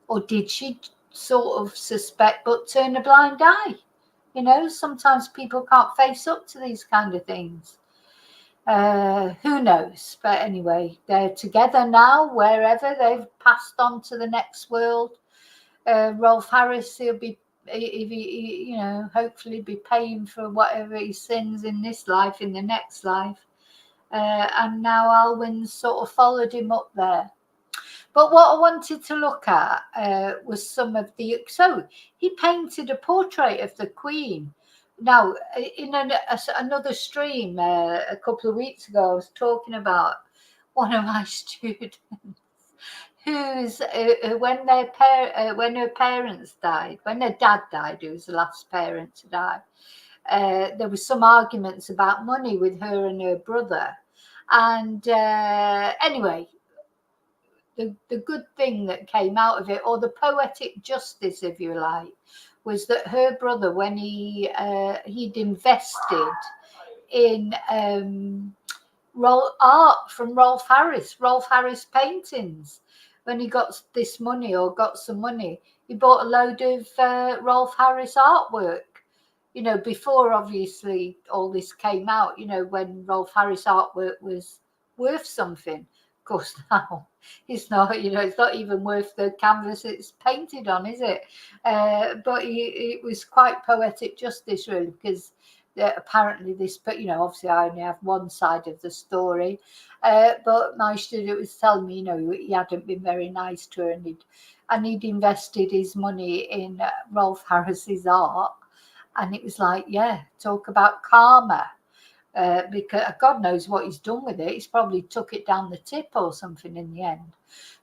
Or did she sort of suspect but turn a blind eye? You know, sometimes people can't face up to these kind of things. Who knows? But anyway, they're together now, wherever they've passed on to the next world. Rolf Harris, he'll be, you know, hopefully be paying for whatever he sins in this life, in the next life. And now Alwyn's sort of followed him up there. But what I wanted to look at was some of the. So he painted a portrait of the Queen. Now, in another stream a couple of weeks ago, I was talking about one of my students who's when her parents died, when their dad died, who was the last parent to die. There was some arguments about money with her and her brother, and anyway. The good thing that came out of it, or the poetic justice, if you like, was that her brother, when he'd invested in art from Rolf Harris paintings. When he got this money, or got some money, he bought a load of Rolf Harris artwork. You know, before obviously all this came out, you know, when Rolf Harris artwork was worth something. Of course, now it's not, you know, it's not even worth the canvas it's painted on, is it? But it was quite poetic justice, really, because apparently this, but you know, obviously I only have one side of the story. But my student was telling me, you know, he hadn't been very nice to her, and he'd invested his money in Rolf Harris's art. And it was like, yeah, talk about karma. Because God knows what he's done with it. He's probably took it down the tip or something in the end.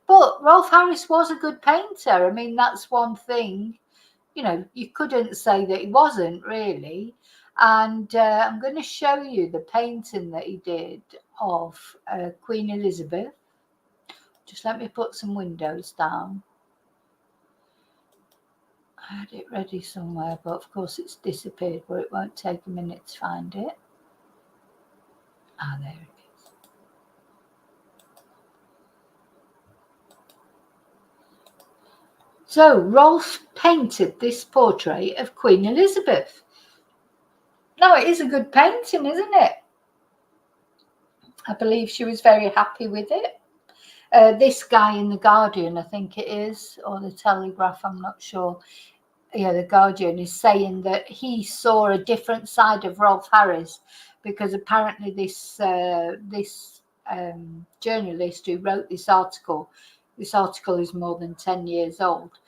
But Rolf Harris was a good painter. I mean, that's one thing, you know, you couldn't say that he wasn't, really. And I'm going to show you the painting that he did of Queen Elizabeth. Just let me put some windows down. I had it ready somewhere, but of course it's disappeared, but it won't take a minute to find it. Ah, there it is. So Rolf painted this portrait of Queen Elizabeth. Now, it is a good painting, isn't it? I believe she was very happy with it. This guy in The Guardian, I think it is, or The Telegraph, I'm not sure. Yeah, The Guardian is saying that he saw a different side of Rolf Harris, because apparently this journalist who wrote this article is more than 10 years old,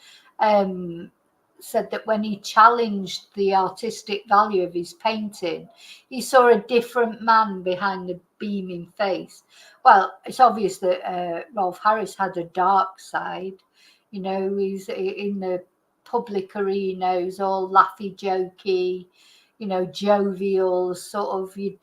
said that when he challenged the artistic value of his painting, he saw a different man behind the beaming face. Well, it's obvious that Rolf Harris had a dark side. You know, he's in the public arena, he's all laughy jokey, you know, jovial, sort of, you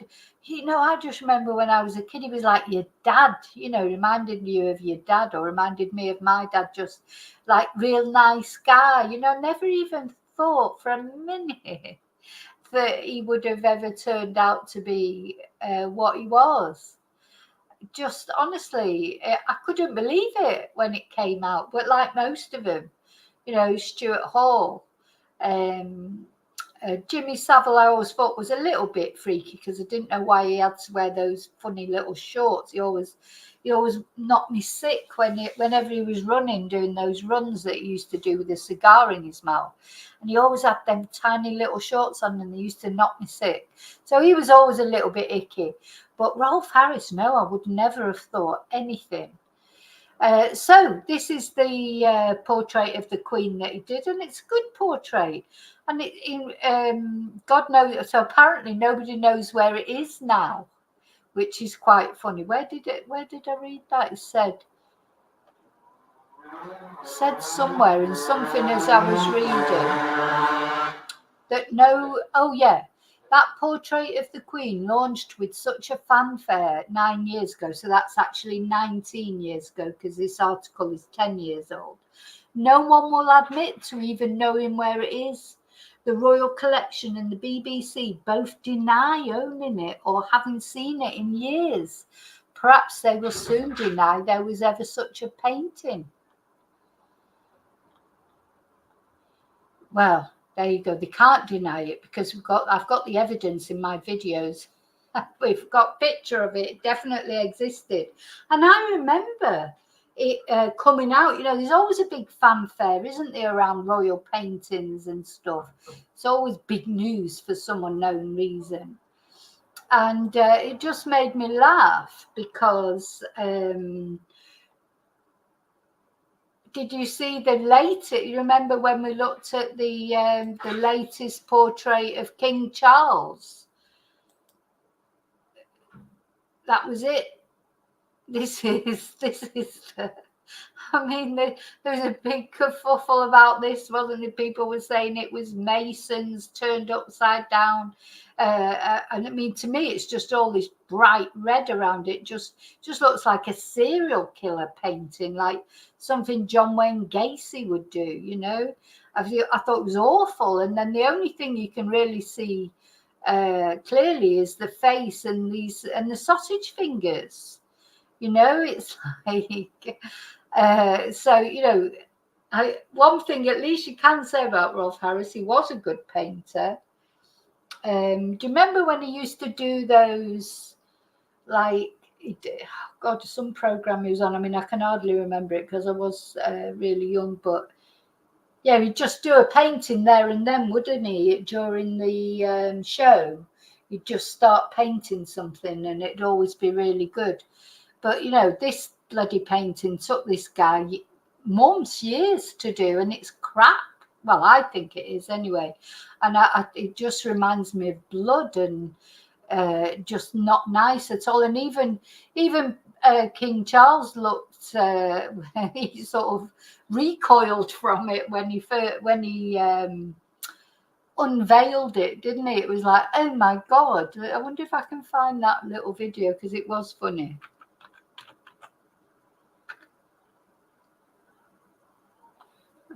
know, I just remember when I was a kid, he was like your dad, you know, reminded you of your dad, or reminded me of my dad, just like real nice guy, you know. Never even thought for a minute that he would have ever turned out to be what he was. Just honestly, I couldn't believe it when it came out, but like most of them, you know, Stuart Hall, Jimmy Savile, I always thought was a little bit freaky because I didn't know why he had to wear those funny little shorts. He always knocked me sick whenever he was running, doing those runs that he used to do with a cigar in his mouth. And he always had them tiny little shorts on, and they used to knock me sick. So he was always a little bit icky. But Rolf Harris, no, I would never have thought anything. So this is the portrait of the Queen that he did, and it's a good portrait. And God knows, so apparently nobody knows where it is now, which is quite funny. Where did I read that? It said somewhere in something as I was reading that that portrait of the Queen launched with such a fanfare 9 years ago. So that's actually 19 years ago, because this article is 10 years old. No one will admit to even knowing where it is. The Royal Collection and the BBC both deny owning it or having seen it in years. Perhaps they will soon deny there was ever such a painting. Well, there you go. They can't deny it because I've got the evidence in my videos. We've got a picture of it. It definitely existed. And I remember it coming out. You know, there's always a big fanfare, isn't there, around royal paintings and stuff. It's always big news for some unknown reason. And it just made me laugh because did you see the latest? You remember when we looked at the latest portrait of King Charles? That was it. This is the. I mean, there was a big kerfuffle about this, wasn't there? People were saying it was Masons turned upside down. And I mean, to me, it's just all this bright red around it. Just looks like a serial killer painting, like something John Wayne Gacy would do, you know. I thought it was awful. And then the only thing you can really see clearly is the face and the sausage fingers. You know, it's like... so, you know, one thing at least you can say about Rolf Harris, he was a good painter. Do you remember when he used to do those, like, God, some program he was on? I mean, I can hardly remember it because I was really young, but yeah, he'd just do a painting there and then, wouldn't he? During the show, he'd just start painting something and it'd always be really good. But, you know, this bloody painting took this guy months, years to do, and it's crap. Well, I think it is anyway. And it just reminds me of blood and just not nice at all. And even King Charles looked, he sort of recoiled from it when he unveiled it, didn't he? It was like, oh my God. I wonder if I can find that little video because it was funny.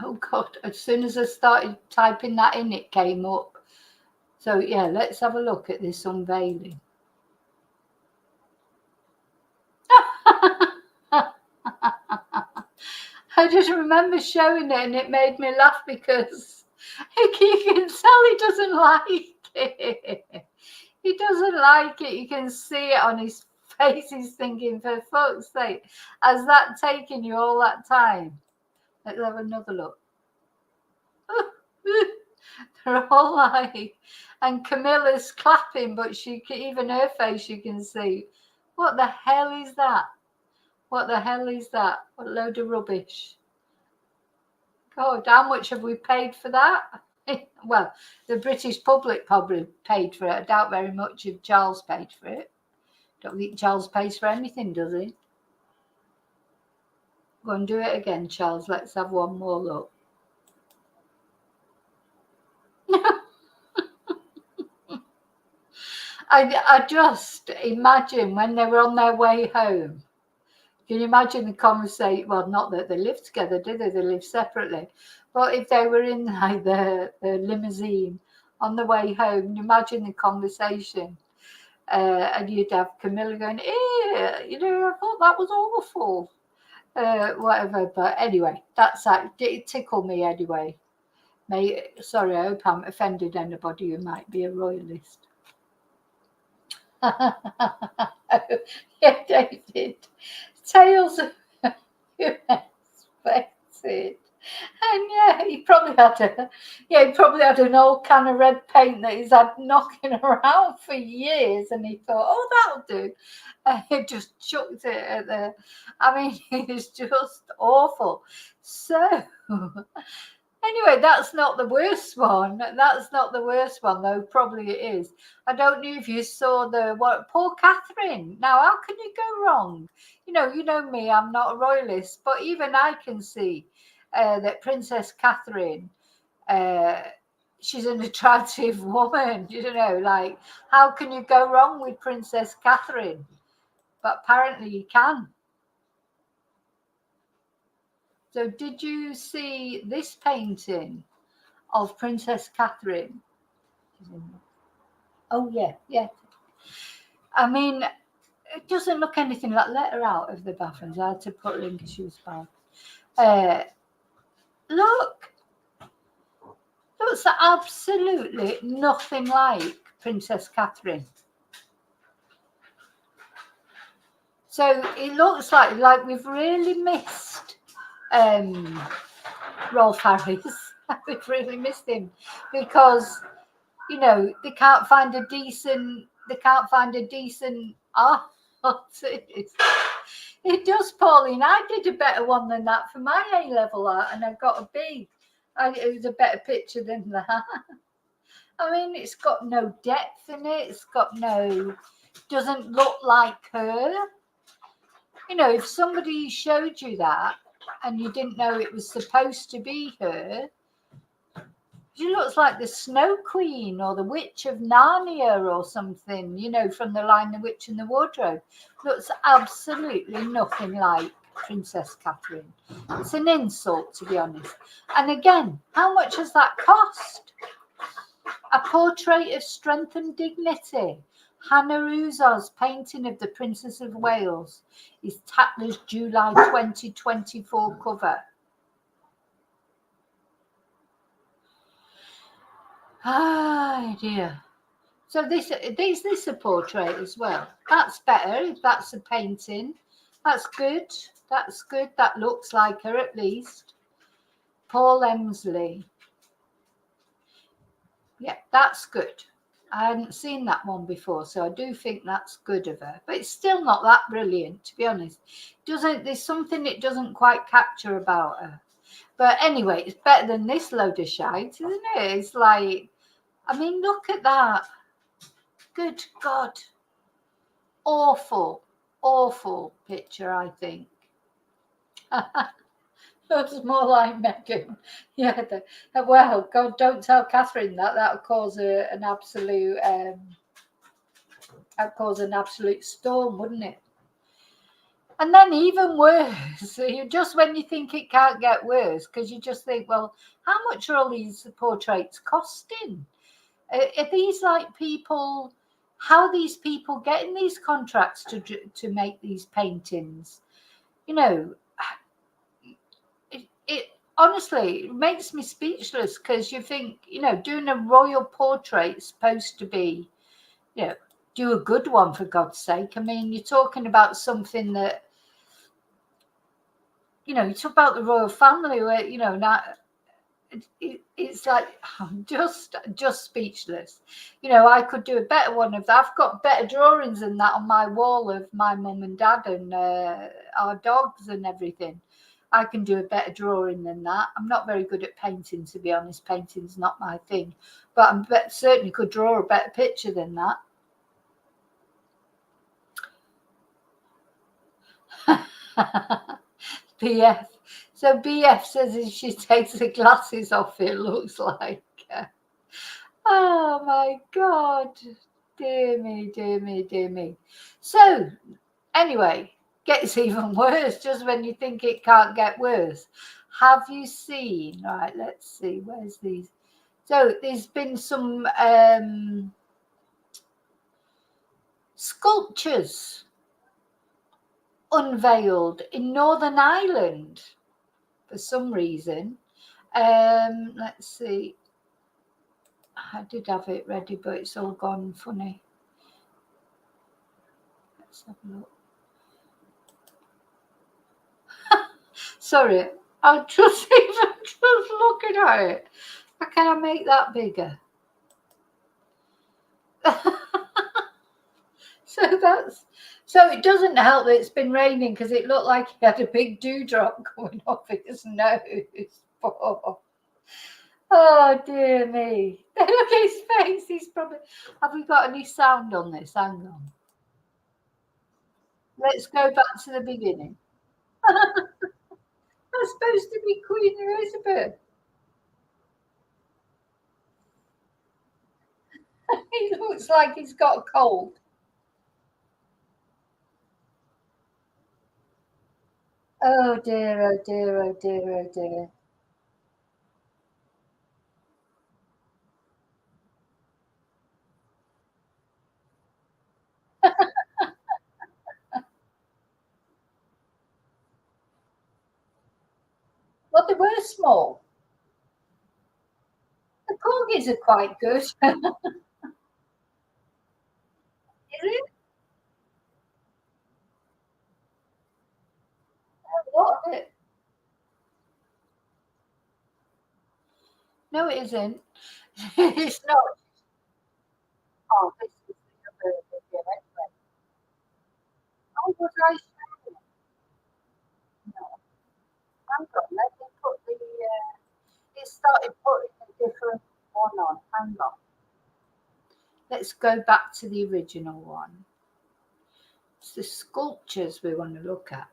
Oh God, as soon as I started typing that in, it came up. So yeah, let's have a look at this unveiling. I just remember showing it and it made me laugh because you can tell he doesn't like it. He doesn't like it. You can see it on his face. He's thinking, for fuck's sake, has that taken you all that time? Let's have another look. They're all like, and Camilla's clapping, but even her face you can see. What the hell is that? What the hell is that? What a load of rubbish. God, how much have we paid for that? Well, the British public probably paid for it. I doubt very much if Charles paid for it. Don't think Charles pays for anything, does he? Go and do it again, Charles. Let's have one more look. I just imagine when they were on their way home. Can you imagine the conversation? Well, not that they lived together, did they? They lived separately. But if they were in like the limousine on the way home, can you imagine the conversation? And you'd have Camilla going, you know, I thought that was awful. Whatever. But anyway, that's that. It tickled me anyway. Sorry, I hope I haven't offended anybody who might be a royalist. Yeah, David. Tales of unexpected. And yeah, he probably had an old can of red paint that he's had knocking around for years, and he thought, oh, that'll do. And he just chucked it at the. I mean, it's just awful. So. Anyway, that's not the worst one. That's not the worst one, though. Probably it is. I don't know if you saw poor Catherine. Now, how can you go wrong? You know me. I'm not a royalist, but even I can see that Princess Catherine. She's an attractive woman. Like, how can you go wrong with Princess Catherine? But apparently, you can. So, did you see this painting of Princess Catherine? Oh, yeah. I mean, it doesn't look anything like. Let her out of the bathrooms. I had to put her in because she was bad. Look. Looks absolutely nothing like Princess Catherine. So it looks like we've really missed Rolf Harris. We've really missed him because they can't find a decent art. It does, Pauline. I did a better one than that for my A-level art, and I got a B. It was a better picture than that. I mean, it's got no depth in it. It's got doesn't look like her. If somebody showed you that and you didn't know it was supposed to be her, she looks like the Snow Queen or the Witch of Narnia or something, from the Lion, the Witch and the Wardrobe. Looks absolutely nothing like Princess Catherine. It's an insult, to be honest. And again, how much has that cost? A portrait of strength and dignity. Hannah Uzo's painting of the Princess of Wales is Tatler's July 2024 cover. Ah, dear. So this a portrait as well. That's better if that's a painting. That's good. That's good. That looks like her at least. Paul Emsley. Yeah, that's good. I hadn't seen that one before, so I do think that's good of her. But it's still not that brilliant, to be honest. There's something it doesn't quite capture about her. But anyway, it's better than this load of shite, isn't it? It's like, I mean, look at that. Good God. Awful, awful picture, I think. Looks more like Meghan. Yeah. Well, God, don't tell Catherine that. That'll cause an absolute storm, wouldn't it? And then even worse, just when you think it can't get worse, because you just think, well, how much are all these portraits costing? Are these like people? How these people getting these contracts to make these paintings? It honestly makes me speechless, because you think, doing a royal portrait is supposed to be, do a good one, for God's sake. I mean, you're talking about something that, you talk about the royal family where, it's like, I'm just speechless. I could do a better one of that. I've got better drawings than that on my wall of my mum and dad and our dogs and everything. I can do a better drawing than that. I'm not very good at painting, to be honest. Painting's not my thing. But I certainly could draw a better picture than that. BF. So BF says if she takes the glasses off, it looks like oh my God. Dear me. So anyway, gets even worse just when you think it can't get worse. Have you seen, right, let's see, where's these? So there's been some sculptures unveiled in Northern Ireland for some reason. Let's see. I did have it ready, but it's all gone funny. Let's have a look. Sorry, I'm just looking at it. How can I make that bigger? So it doesn't help that it's been raining, because it looked like he had a big dewdrop coming off his nose. Oh dear me. Look at his face. He's probably. Have we got any sound on this? Hang on. Let's go back to the beginning. I'm supposed to be Queen Elizabeth. He looks like he's got a cold. Oh dear, oh dear, oh dear, oh dear. Well, they were small. The corgis are quite good. Is it? What of it? No, it isn't. It's not. Oh, this is the other video anyway. Oh, was I saying? No. Hang on, let me put the. It started putting a different one on. Hang on. Let's go back to the original one. It's the sculptures we want to look at.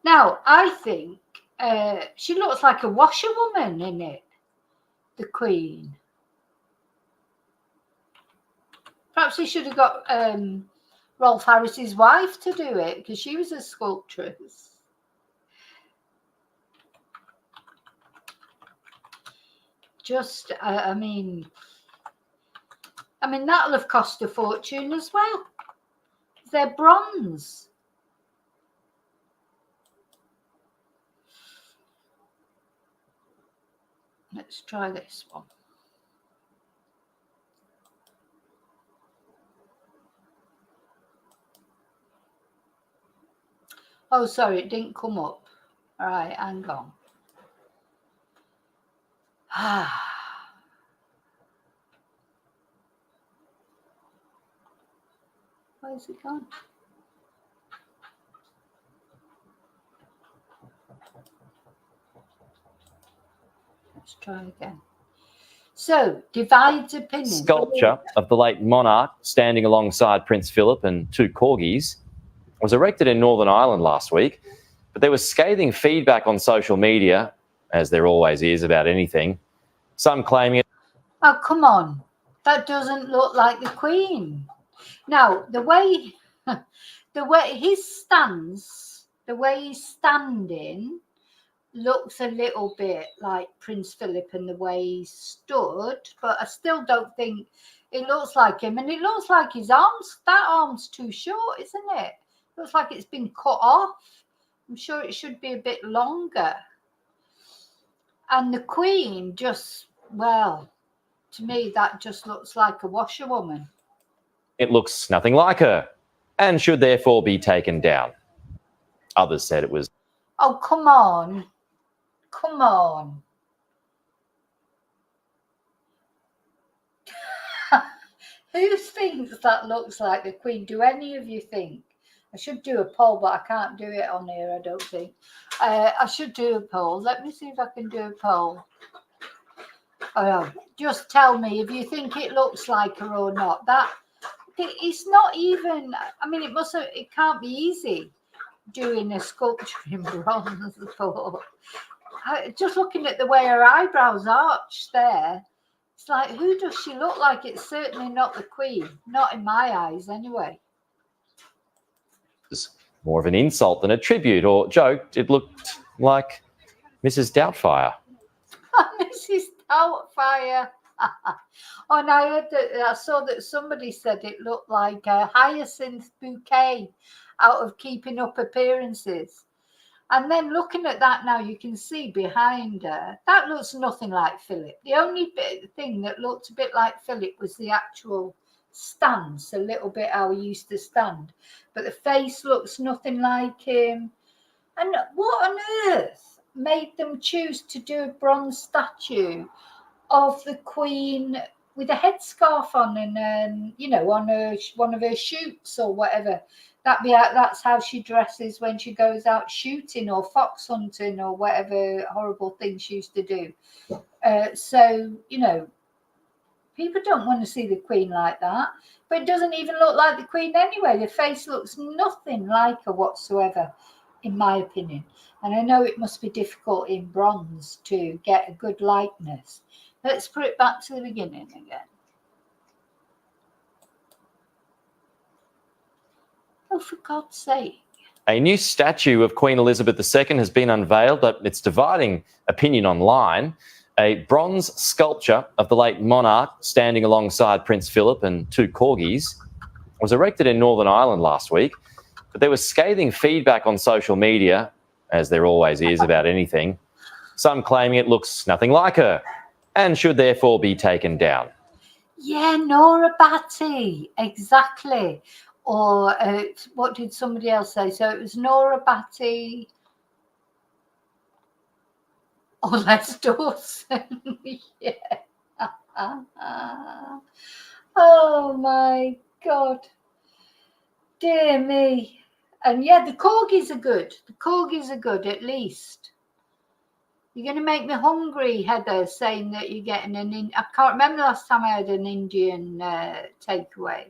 Now, I think she looks like a washerwoman in it, the Queen. Perhaps he should have got Rolf Harris's wife to do it, because she was a sculptress. Just, I mean, that'll have cost a fortune as well. They're bronze. Let's try this one. Oh, sorry, it didn't come up. All right, hang on. Where's it gone? Let's try again. So, divides opinion. Sculpture of the late monarch standing alongside Prince Philip and two corgis was erected in Northern Ireland last week, but there was scathing feedback on social media, as there always is about anything. Some claiming it. Oh, come on. That doesn't look like the Queen. Now, the way he's standing looks a little bit like Prince Philip and the way he stood, but I still don't think it looks like him. And it looks like his arms, that arm's too short, isn't it? It looks like it's been cut off. I'm sure it should be a bit longer. And the Queen just, well, to me, that just looks like a washerwoman. It looks nothing like her and should therefore be taken down. Others said it was. Oh, come on. Come on. Who thinks that looks like the Queen? Do any of you think? I should do a poll, but I can't do it on here, I don't think. I should do a poll. Let me see if I can do a poll. Just tell me if you think it looks like her or not. That it's not even. I mean, it can't be easy doing a sculpture in bronze. Just looking at the way her eyebrows arch there, it's like, who does she look like? It's certainly not the Queen. Not in my eyes, anyway. More of an insult than a tribute, or joked it looked like Mrs. Doubtfire. Mrs. Doubtfire. Oh, and I saw that somebody said it looked like a hyacinth bouquet out of Keeping Up Appearances. And then looking at that now, you can see behind her, that looks nothing like Philip. The only thing that looked a bit like Philip was the actual stance, a little bit how he used to stand. But the face looks nothing like him. And what on earth made them choose to do a bronze statue of the Queen with a headscarf on and on one of her shoots or whatever? That's how she dresses when she goes out shooting or fox hunting or whatever horrible thing she used to do. So people don't want to see the Queen like that. But it doesn't even look like the Queen anyway. The face looks nothing like her whatsoever, in my opinion. And I know it must be difficult in bronze to get a good likeness. Let's put it back to the beginning again. Oh, for God's sake. A new statue of Queen Elizabeth II has been unveiled, but it's dividing opinion online. A bronze sculpture of the late monarch standing alongside Prince Philip and 2 corgis was erected in Northern Ireland last week, but there was scathing feedback on social media, as there always is about anything, some claiming it looks nothing like her and should therefore be taken down. Yeah, Nora Batty, exactly. Or what did somebody else say? So it was Nora Batty or Les Dawson. Yeah. Oh my God. Dear me. And yeah, the corgis are good. The corgis are good, at least. You're going to make me hungry, Heather, saying that you're getting I can't remember the last time I had an Indian takeaway.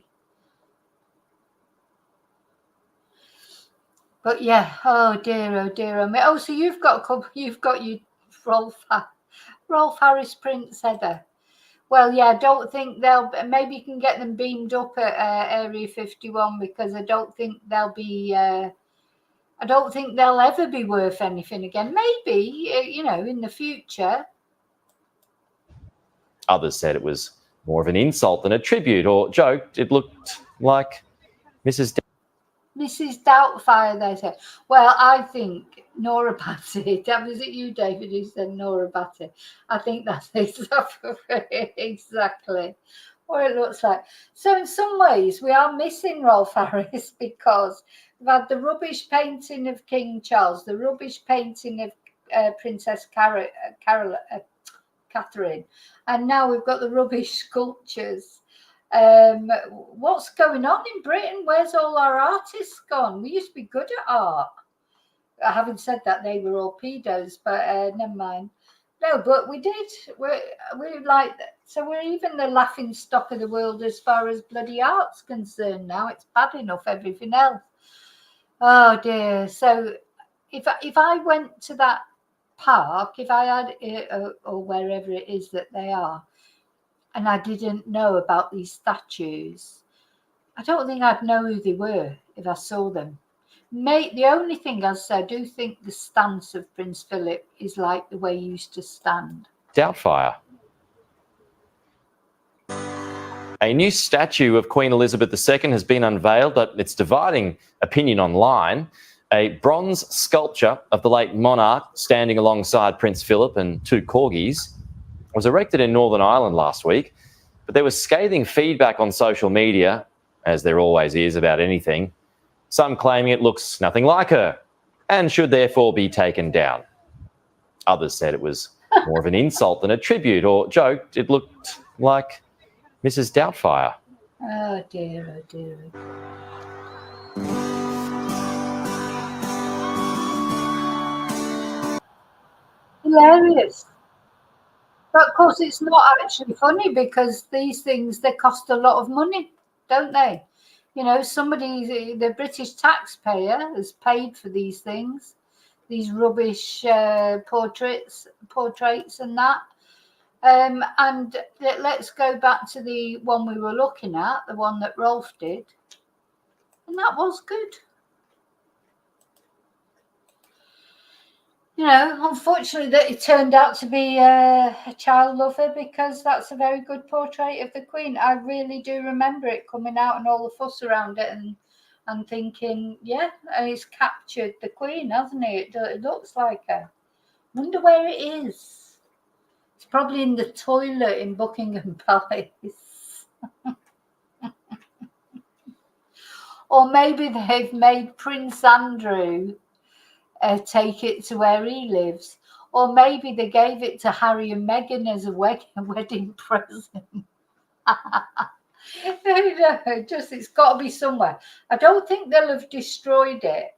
But yeah, oh dear, oh me. Oh, so you've got your Rolf Harris prints, Heather. Well, yeah, I don't think maybe you can get them beamed up at Area 51, because I don't think they'll ever be worth anything again. Maybe, in the future. Others said it was more of an insult than a tribute, or joked it looked like Mrs. Doubtfire, they said. Well, I think Nora Batty, was it you, David, who said Nora Batty? I think that's exactly what it looks like. So in some ways, we are missing Rolf Harris, because we've had the rubbish painting of King Charles, the rubbish painting of Princess Catherine, and now we've got the rubbish sculptures. What's going on in Britain? Where's all our artists gone? We used to be good at art. Having said that, they were all pedos, but never mind. No, but we did. We're like, so we're even the laughing stock of the world as far as bloody art's concerned now. It's bad enough, everything else. Oh dear. So if I went to that park, if I had or wherever it is that they are, and I didn't know about these statues, I don't think I'd know who they were if I saw them. The only thing I do think the stance of Prince Philip is like the way he used to stand. Doubtfire. A new statue of Queen Elizabeth II has been unveiled, but it's dividing opinion online. A bronze sculpture of the late monarch standing alongside Prince Philip and 2 corgis was erected in Northern Ireland last week, but there was scathing feedback on social media, as there always is about anything, some claiming it looks nothing like her and should therefore be taken down. Others said it was more of an insult than a tribute, or joked it looked like Mrs. Doubtfire. Oh dear, oh dear. Hilarious. But of course, it's not actually funny, because these things, they cost a lot of money, don't they? Somebody, the British taxpayer, has paid for these things, these rubbish portraits and that. And let's go back to the one we were looking at, the one that Rolf did. And that was good. Unfortunately that it turned out to be a child lover, because that's a very good portrait of the Queen. I really do remember it coming out and all the fuss around it, and and thinking, yeah, he's captured the Queen, hasn't he? It looks like her. Wonder where it is. It's probably in the toilet in Buckingham Palace. Or maybe they've made Prince Andrew take it to where he lives. Or maybe they gave it to Harry and Meghan as a wedding present. It's got to be somewhere. I don't think they'll have destroyed it.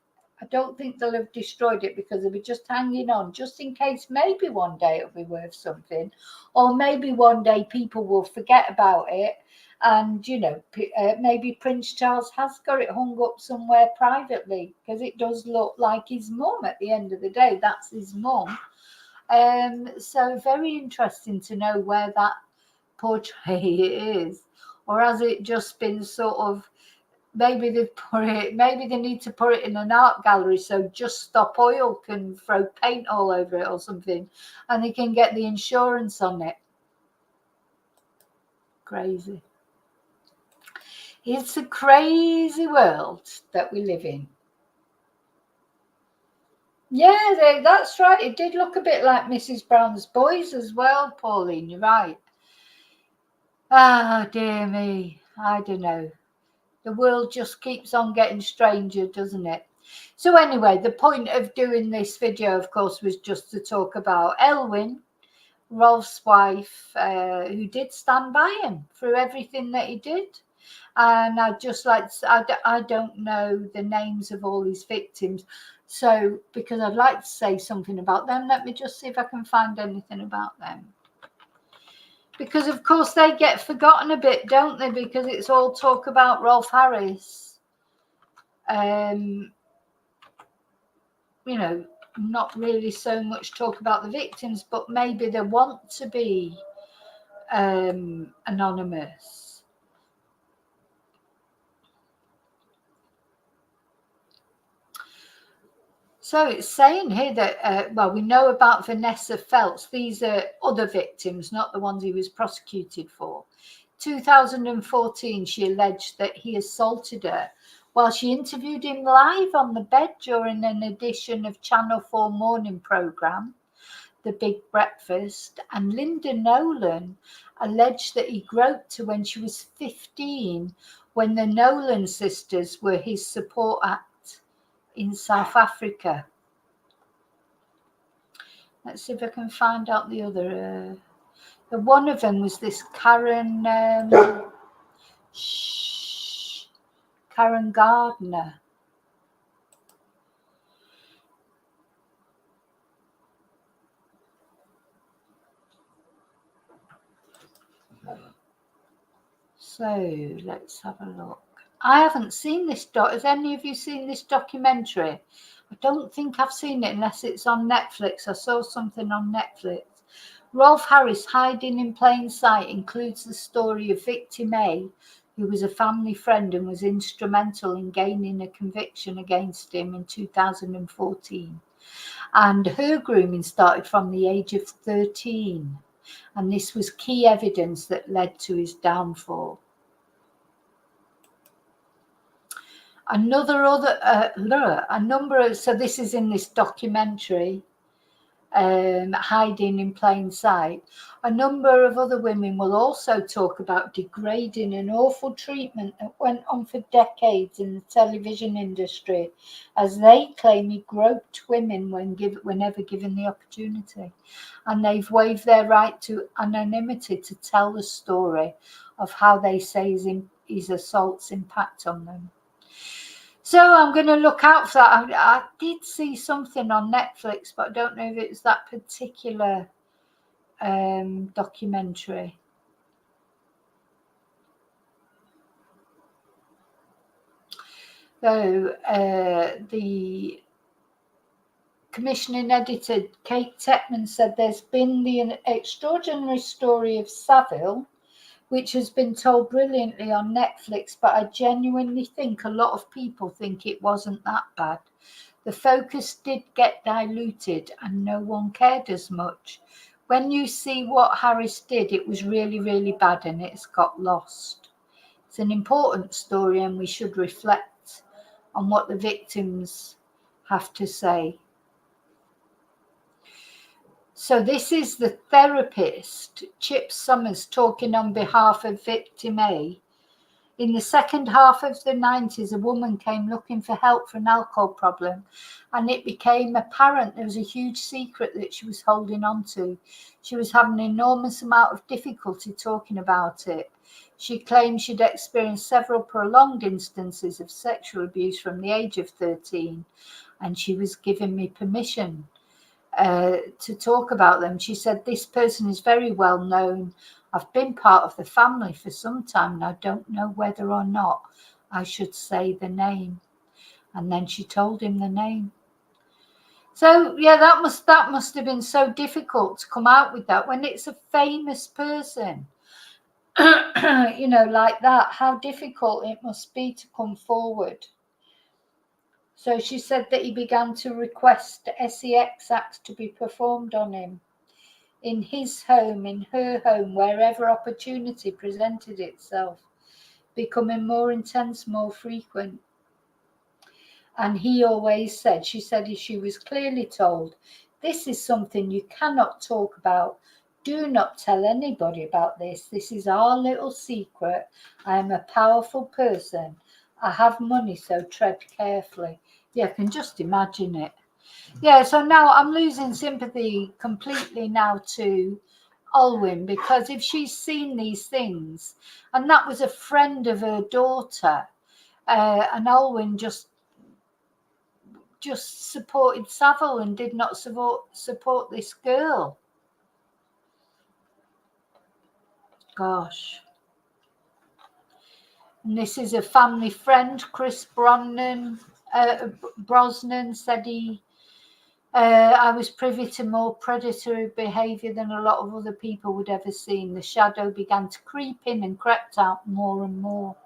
Because they'll be just hanging on, just in case maybe one day it'll be worth something, or maybe one day people will forget about it, and maybe Prince Charles has got it hung up somewhere privately, because it does look like his mum. At the end of the day, that's his mum. So very interesting to know where that portrait is, or has it just been sort of, maybe they need to put it in an art gallery so Just Stop Oil can throw paint all over it or something, and they can get the insurance on it. Crazy. It's a crazy world that we live in. Yeah, that's right. It did look a bit like Mrs. Brown's Boys as well, Pauline. You're right. Ah, dear me. I don't know. The world just keeps on getting stranger, doesn't it? So anyway, the point of doing this video, of course, was just to talk about Alwyn, Rolf's wife, who did stand by him through everything that he did. And I'd just like to, I don't know the names of all his victims. So because I'd like to say something about them, let me just see if I can find anything about them. Because, of course, they get forgotten a bit, don't they? Because it's all talk about Rolf Harris. Not really so much talk about the victims, but maybe they want to be anonymous. So it's saying here that, we know about Vanessa Phelps. These are other victims, not the ones he was prosecuted for. 2014, she alleged that he assaulted her while she interviewed him live on the bed during an edition of Channel 4 morning programme, The Big Breakfast. And Linda Nolan alleged that he groped her when she was 15, when the Nolan sisters were his support act in South Africa. Let's see if I can find out the other. One of them was this Karen Gardner. So let's have a look. I haven't seen this Has any of you seen this documentary? I don't think I've seen it unless it's on Netflix. I saw something on Netflix. Rolf Harris, Hiding in Plain Sight, includes the story of victim A, who was a family friend and was instrumental in gaining a conviction against him in 2014. And her grooming started from the age of 13. And this was key evidence that led to his downfall. So this is in this documentary, Hiding in Plain Sight. A number of other women will also talk about degrading and awful treatment that went on for decades in the television industry, as they claim he groped women whenever given the opportunity. And they've waived their right to anonymity to tell the story of how they say his assaults impact on them. So I'm going to look out for that. I did see something on Netflix, but I don't know if it's that particular documentary. So the commissioning editor, Kate Tepman, said there's been the extraordinary story of Savile, which has been told brilliantly on Netflix, but I genuinely think a lot of people think it wasn't that bad. The focus did get diluted and no one cared as much. When you see what Harris did, it was really, really bad and it's got lost. It's an important story and we should reflect on what the victims have to say. So this is the therapist, Chip Summers, talking on behalf of victim A. In the second half of the 90s, a woman came looking for help for an alcohol problem, and it became apparent there was a huge secret that she was holding on to. She was having an enormous amount of difficulty talking about it. She claimed she'd experienced several prolonged instances of sexual abuse from the age of 13, and she was giving me permission to talk about them. She said, "This person is very well known. I've been part of the family for some time, and I don't know whether or not I should say the name." And then she told him the name. So yeah, that must have been so difficult to come out with that when it's a famous person. You know, like that, how difficult it must be to come forward. So she said that he began to request sex acts to be performed on him in his home, in her home, wherever opportunity presented itself, becoming more intense, more frequent. And he always said, she said she was clearly told, "This is something you cannot talk about. Do not tell anybody about this. This is our little secret. I am a powerful person. I have money, so tread carefully." Yeah, I can just imagine it. Yeah, so now I'm losing sympathy completely now to Alwyn, because if she's seen these things, and that was a friend of her daughter, and Alwyn just supported Savile and did not support this girl. Gosh. And this is a family friend, Chris Brosnan, said I was privy to more predatory behaviour than a lot of other people would ever seen. The shadow began to creep in and crept out more and more.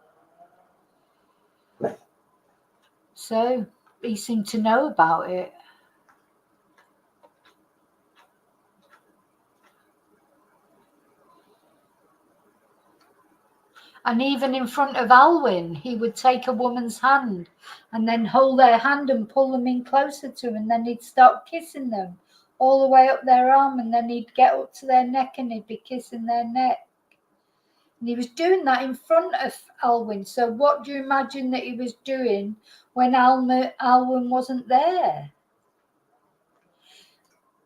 So he seemed to know about it. And even in front of Alwyn, he would take a woman's hand and then hold their hand and pull them in closer to him, and then he'd start kissing them all the way up their arm, and then he'd get up to their neck and he'd be kissing their neck. And he was doing that in front of Alwyn. So what do you imagine that he was doing when Alwyn wasn't there?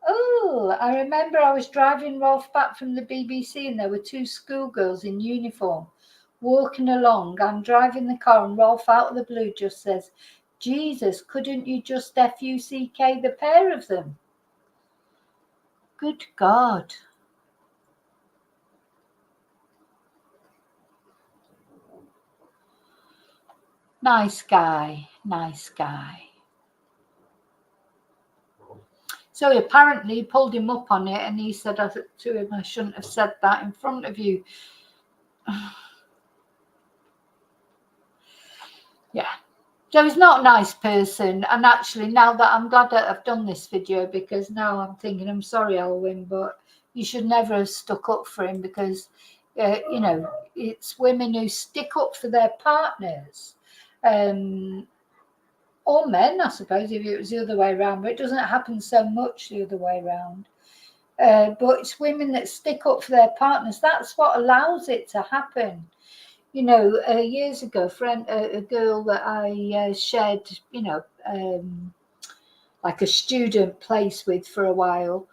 Oh, I remember I was driving Rolf back from the BBC, and there were two schoolgirls in uniform walking along. I'm driving the car, and Rolf out of the blue just says, "Jesus, couldn't you just F-U-C-K the pair of them?" Good God. Nice guy, nice guy. So apparently he pulled him up on it, and he said to him, "I shouldn't have said that in front of you." Yeah. So he's not a nice person. And actually, now that I'm glad that I've done this video, because now I'm thinking, I'm sorry, Alwyn, but you should never have stuck up for him, because, you know, it's women who stick up for their partners. Or men, I suppose, if it was the other way around, but it doesn't happen so much the other way around. But it's women that stick up for their partners. That's what allows it to happen. You know, years ago, a girl that I shared, you know, like a student place with for a while,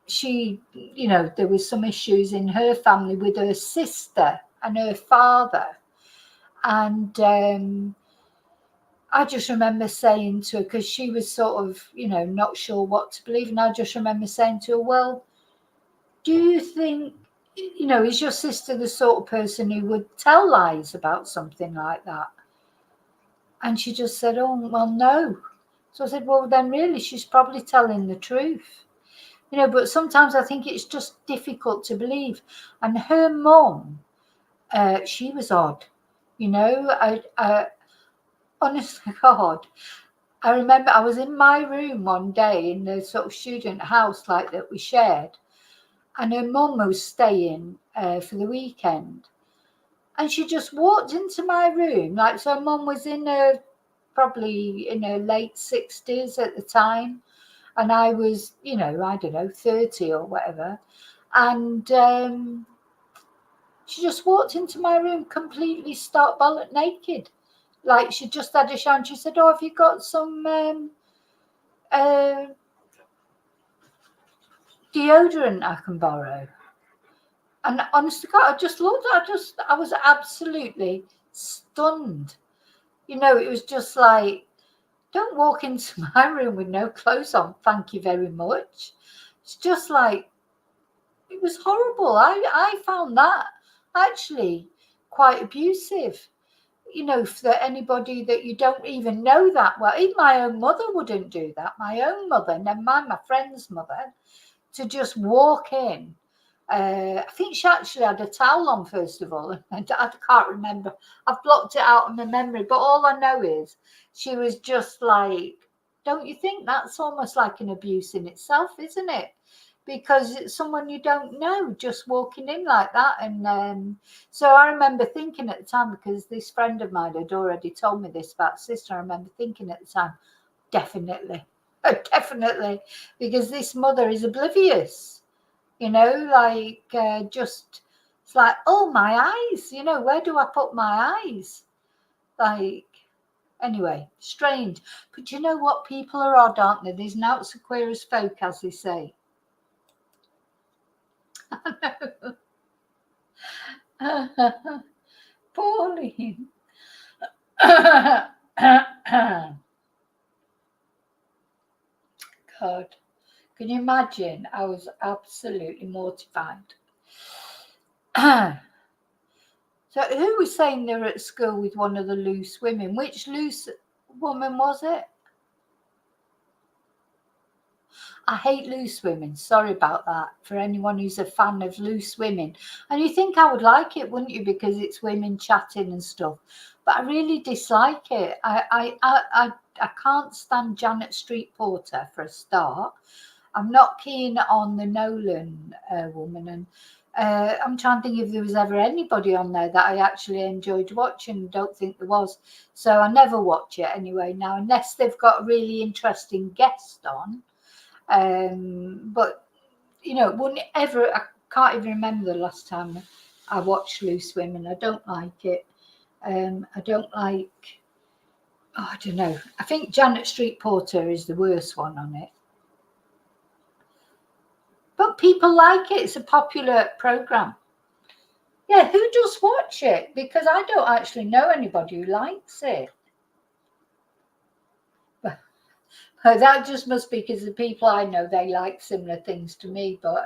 she, you know, there was some issues in her family with her sister and her father. And I just remember saying to her, because she was sort of, you know, not sure what to believe. And I just remember saying to her, "Well, do you think, you know, is your sister the sort of person who would tell lies about something like that?" And she just said, "Oh, well, no." So I said, "Well, then really, she's probably telling the truth." You know, but sometimes I think it's just difficult to believe. And her mum, she was odd. You know, I honestly, God, I remember I was in my room one day in the sort of student house like that we shared, and her mum was staying for the weekend. And she just walked into my room. Like, so Mum was probably in her late 60s at the time. And I was, I don't know, 30 or whatever. And she just walked into my room completely stark bollock naked. Like, she just had a shower and she said, "Oh, have you got some deodorant I can borrow?" And honest to God, I just looked, I was absolutely stunned. It was just like, don't walk into my room with no clothes on, thank you very much. It's just like, it was horrible. I found that actually quite abusive. For anybody that you don't even know that well. Even my own mother wouldn't do that. My own mother, never mind my friend's mother, to just walk in. I think she actually had a towel on, first of all. I can't remember. I've blocked it out of my memory. But all I know is she was just like, don't you think that's almost like an abuse in itself, isn't it? Because it's someone you don't know just walking in like that. And so I remember thinking at the time, because this friend of mine had already told me this about sister, I remember thinking at the time, definitely, because this mother is oblivious, just, it's like, oh, my eyes, where do I put my eyes? Like, anyway, strange. But you know what? People are odd, aren't they? There's nought so queer as folk, as they say. Pauline. God, can you imagine? I was absolutely mortified. So who was saying they were at school with one of the loose women? Which loose woman was it? I hate loose women. Sorry about that. For anyone who's a fan of loose women. And you think I would like it, wouldn't you? Because it's women chatting and stuff. But I really dislike it. I can't stand Janet Street Porter for a start. I'm not keen on the Nolan woman. And I'm trying to think if there was ever anybody on there that I actually enjoyed watching. Don't think there was. So I never watch it anyway now, unless they've got a really interesting guest on. But wouldn't ever, I can't even remember the last time I watched Loose Women. I don't like it. I don't like, I don't know. I think Janet Street Porter is the worst one on it. But people like it. It's a popular program. Yeah, who does watch it? Because I don't actually know anybody who likes it. That just must be because the people I know, they like similar things to me. But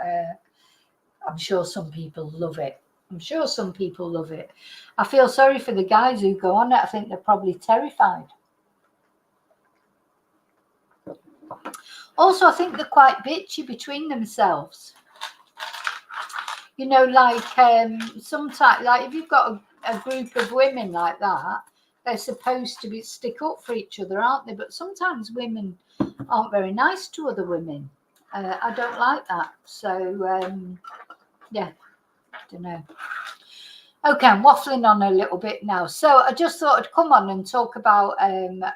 I'm sure some people love it. I feel sorry for the guys who go on it. I think they're probably terrified. Also, I think they're quite bitchy between themselves. Sometimes, like if you've got a group of women like that, they're supposed to stick up for each other, aren't they? But sometimes women aren't very nice to other women. I don't like that. So, yeah, I don't know. Okay, I'm waffling on a little bit now. So I just thought I'd come on and talk about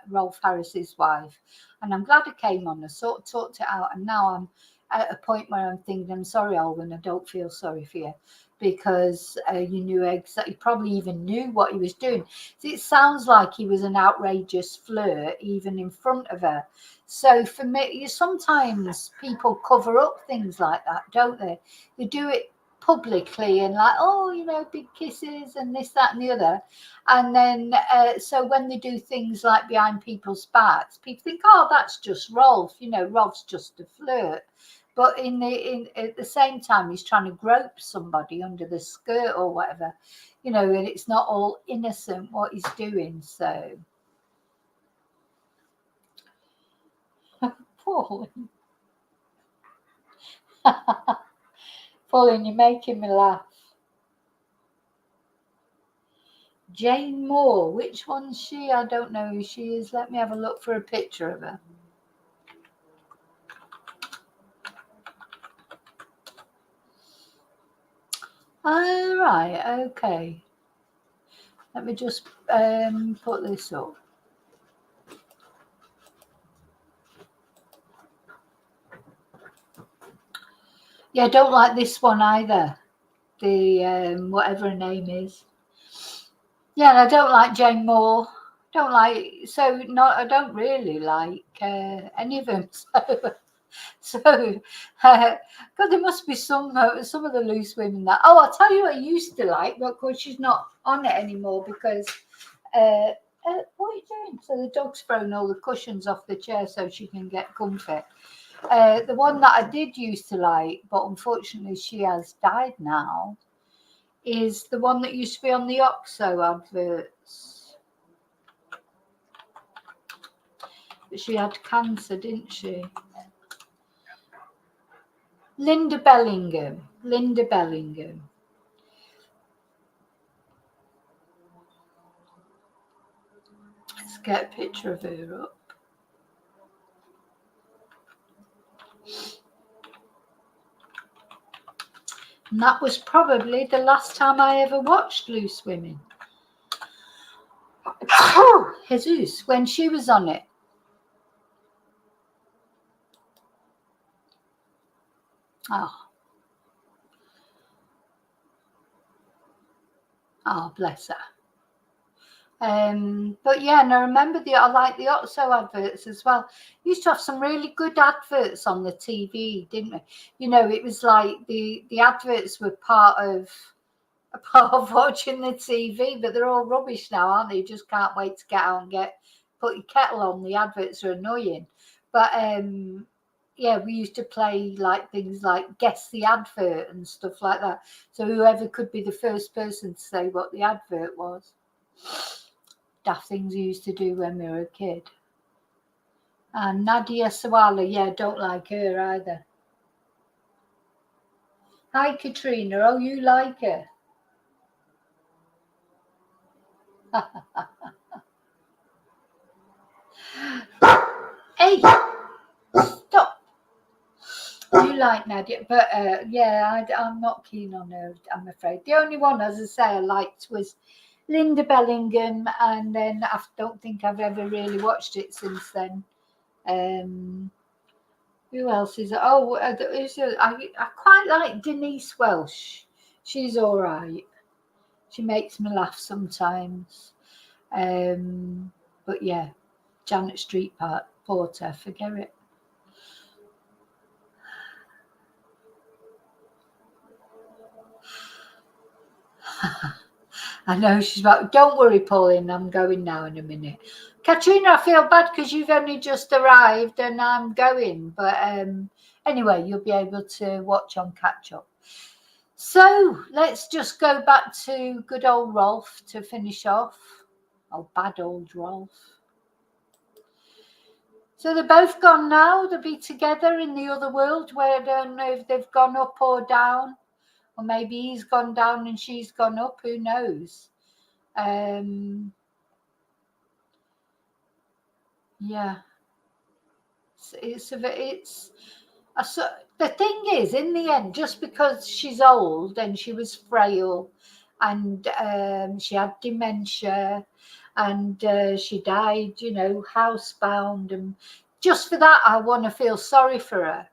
Rolf Harris's wife. And I'm glad I came on. I sort of talked it out. And now I'm at a point where I'm thinking, I'm sorry, Alwyn, I don't feel sorry for you. Because you knew exactly, probably even knew what he was doing. It sounds like he was an outrageous flirt, even in front of her. So for me, sometimes people cover up things like that, don't they? They do it publicly and like, oh, big kisses and this, that, and the other. And then, so when they do things like behind people's backs, people think, oh, that's just Rolf. Rolf's just a flirt. But at the same time, he's trying to grope somebody under the skirt or whatever, and it's not all innocent what he's doing. So, Pauline, Pauline, you're making me laugh. Jane Moore, which one's she? I don't know who she is. Let me have a look for a picture of her. Oh, right, okay. Let me just put this up. Yeah, I don't like this one either. The whatever her name is. Yeah, and I don't like Jane Moore. Don't like I don't really like any of them. So, God, there must be some of the loose women that. Oh, I'll tell you what I used to like, but of course she's not on it anymore because. What are you doing? So the dog's thrown all the cushions off the chair so she can get comfy. The one that I did used to like, but unfortunately she has died now, is the one that used to be on the OXO adverts. But she had cancer, didn't she? Linda Bellingham. Linda Bellingham. Let's get a picture of her up. And that was probably the last time I ever watched Loose Women. Jesus, when she was on it. Oh, bless her. But yeah, and I remember I like the OXO adverts as well. We used to have some really good adverts on the TV, didn't we? You know, it was like the adverts were part of watching the TV, but they're all rubbish now, aren't they? You just can't wait to get out and put your kettle on. The adverts are annoying. But yeah, we used to play like things like guess the advert and stuff like that. So whoever could be the first person to say what the advert was. Daft things we used to do when we were a kid. And Nadia Sawala, yeah, don't like her either. Hi, Katrina. Oh, you like her? Hey, stop. You like Nadia, but yeah, I'm not keen on her, I'm afraid. The only one, as I say, I liked was Linda Bellingham, and then I don't think I've ever really watched it since then. Who else is it? Oh, I quite like Denise Welsh. She's all right. She makes me laugh sometimes. But yeah, Janet Street Porter, forget it. I know she's about. Don't worry, Pauline. I'm going now in a minute. Katrina, I feel bad because you've only just arrived and I'm going. But anyway, you'll be able to watch on catch up. So let's just go back to good old Rolf to finish off. Oh, bad old Rolf. So they're both gone now. They'll be together in the other world where I don't know if they've gone up or down. Or maybe he's gone down and she's gone up. Who knows? Yeah. The thing is, in the end, just because she's old and she was frail and she had dementia and she died, you know, housebound, and just for that, I want to feel sorry for her.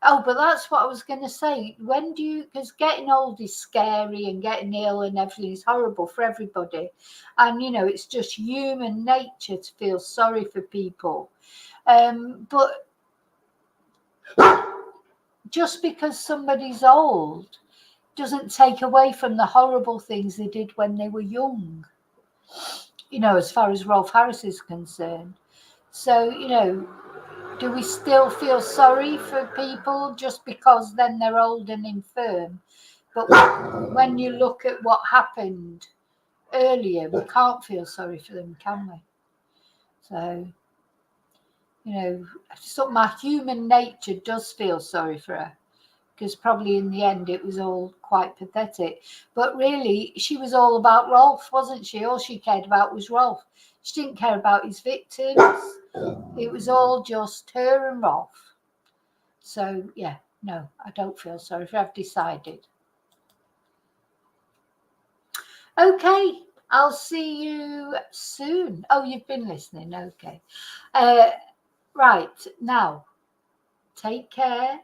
Oh, but that's what I was going to say. Because getting old is scary and getting ill and everything is horrible for everybody. And, you know, it's just human nature to feel sorry for people. But just because somebody's old doesn't take away from the horrible things they did when they were young, you know, as far as Rolf Harris is concerned. So, you know, do we still feel sorry for people just because then they're old and infirm? But when you look at what happened earlier, we can't feel sorry for them, can we? So, you know, my human nature does feel sorry for her, because probably in the end it was all quite pathetic. But really, she was all about Rolf, wasn't she? All she cared about was Rolf. She didn't care about his victims. It was all just her and Rolf. So, yeah, no, I don't feel sorry for her. I've decided. Okay, I'll see you soon. Oh, you've been listening. Okay. Right. Now, take care.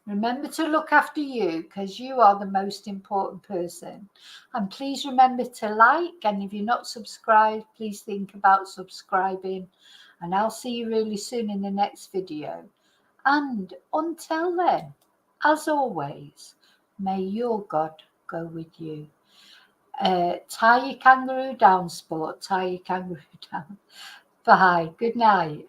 Remember to look after you, because you are the most important person. And please remember to like. And if you're not subscribed, please think about subscribing. And I'll see you really soon in the next video. And until then, as always, may your God go with you. Tie your kangaroo down, sport. Tie your kangaroo down. Bye. Good night.